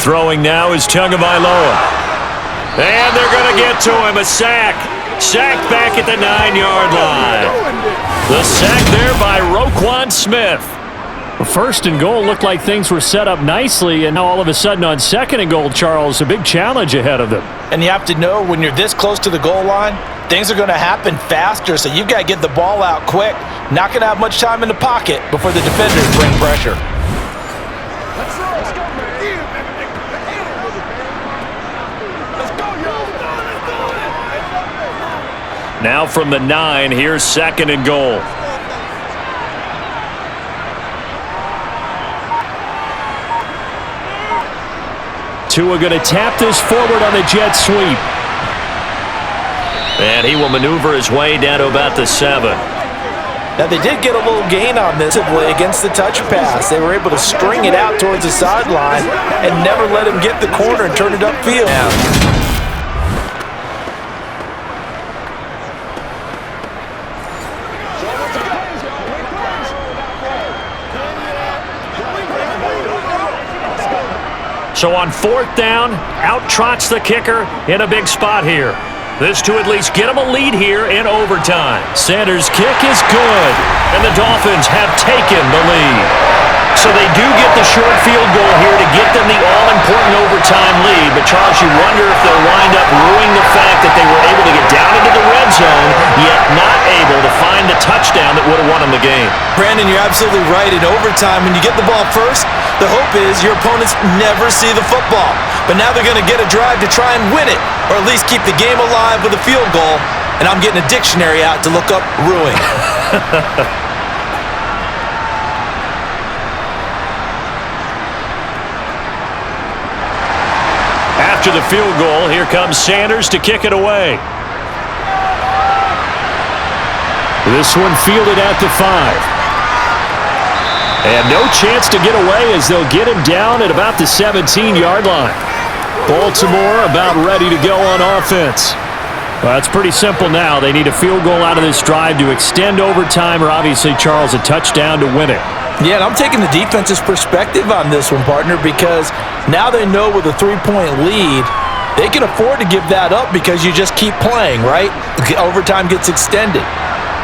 Throwing now is Tagovailoa. And they're going to get to him. A sack. Sacked back at the 9-yard line. The sack there by Roquan Smith. First and goal looked like things were set up nicely, and now all of a sudden on 2nd and goal, Charles, a big challenge ahead of them. And you have to know when you're this close to the goal line, things are going to happen faster, so you've got to get the ball out quick. Not going to have much time in the pocket before the defenders bring pressure. Now from the 9, here's 2nd and goal. Tua going to tap this forward on the jet sweep. And he will maneuver his way down to about the 7. Now, they did get a little gain on this against the touch pass. They were able to string it out towards the sideline and never let him get the corner and turn it upfield. So on 4th down, out trots the kicker in a big spot here. This to at least get him a lead here in overtime. Sanders' kick is good, and the Dolphins have taken the lead. So they do get the short field goal here to get them the all-important overtime lead. But, Charles, you wonder if they'll wind up ruining the fact that they were able to get down into the red zone, yet not able to find the touchdown that would have won them the game. Brandon, you're absolutely right. In overtime, when you get the ball first, the hope is your opponents never see the football. But now they're going to get a drive to try and win it, or at least keep the game alive with a field goal. And I'm getting a dictionary out to look up ruin. After the field goal, here comes Sanders to kick it away. This one fielded at the 5. And no chance to get away as they'll get him down at about the 17-yard line. Baltimore about ready to go on offense. Well, it's pretty simple now. They need a field goal out of this drive to extend overtime, or obviously, Charles, a touchdown to win it. Yeah, and I'm taking the defense's perspective on this one, partner, because Now they know with a 3-point lead, they can afford to give that up because you just keep playing, right? Overtime gets extended.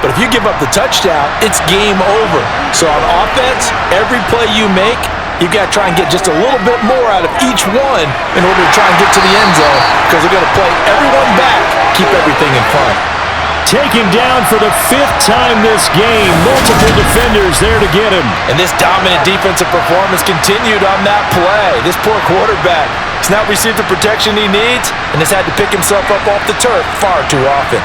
But if you give up the touchdown, it's game over. So on offense, every play you make, you've got to try and get just a little bit more out of each one in order to try and get to the end zone because they're going to play everyone back, keep everything in front. Taken down for the 5th time this game. Multiple defenders there to get him. And this dominant defensive performance continued on that play. This poor quarterback has not received the protection he needs and has had to pick himself up off the turf far too often.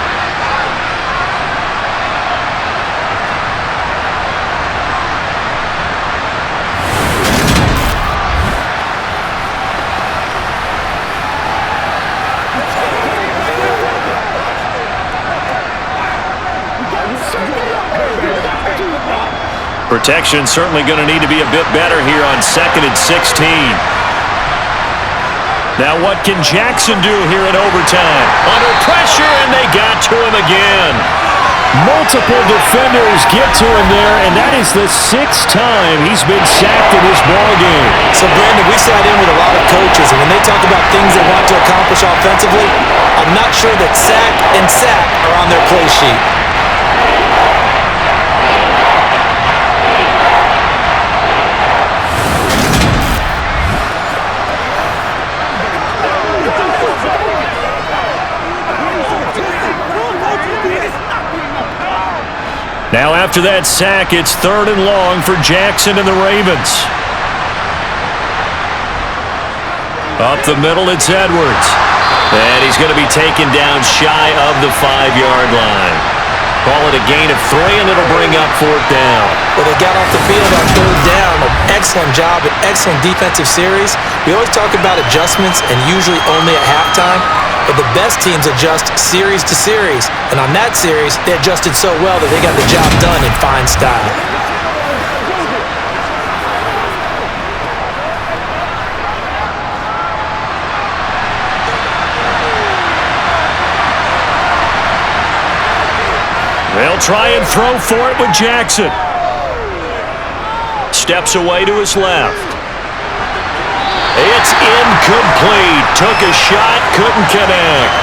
Protection certainly going to need to be a bit better here on 2nd and 16. Now what can Jackson do here in overtime? Under pressure, and they got to him again. Multiple defenders get to him there, and that is the 6th time he's been sacked in this ballgame. So, Brandon, we sat in with a lot of coaches, and when they talk about things they want to accomplish offensively, I'm not sure that sack and sack are on their play sheet. Now after that sack, it's 3rd and long for Jackson and the Ravens. Up the middle, it's Edwards. And he's going to be taken down shy of the 5-yard line. Call it a gain of 3, and it'll bring up 4th down. Well, they got off the field on 3rd down. An excellent job, an excellent defensive series. We always talk about adjustments and usually only at halftime. But the best teams adjust series to series. And on that series, they adjusted so well that they got the job done in fine style. They'll try and throw for it with Jackson. Steps away to his left. It's incomplete. Took a shot, couldn't connect.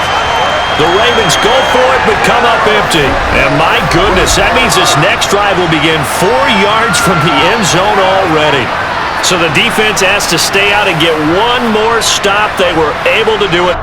The Ravens go for it, but come up empty. And my goodness, that means this next drive will begin 4 yards from the end zone already. So the defense has to stay out and get one more stop. They were able to do it.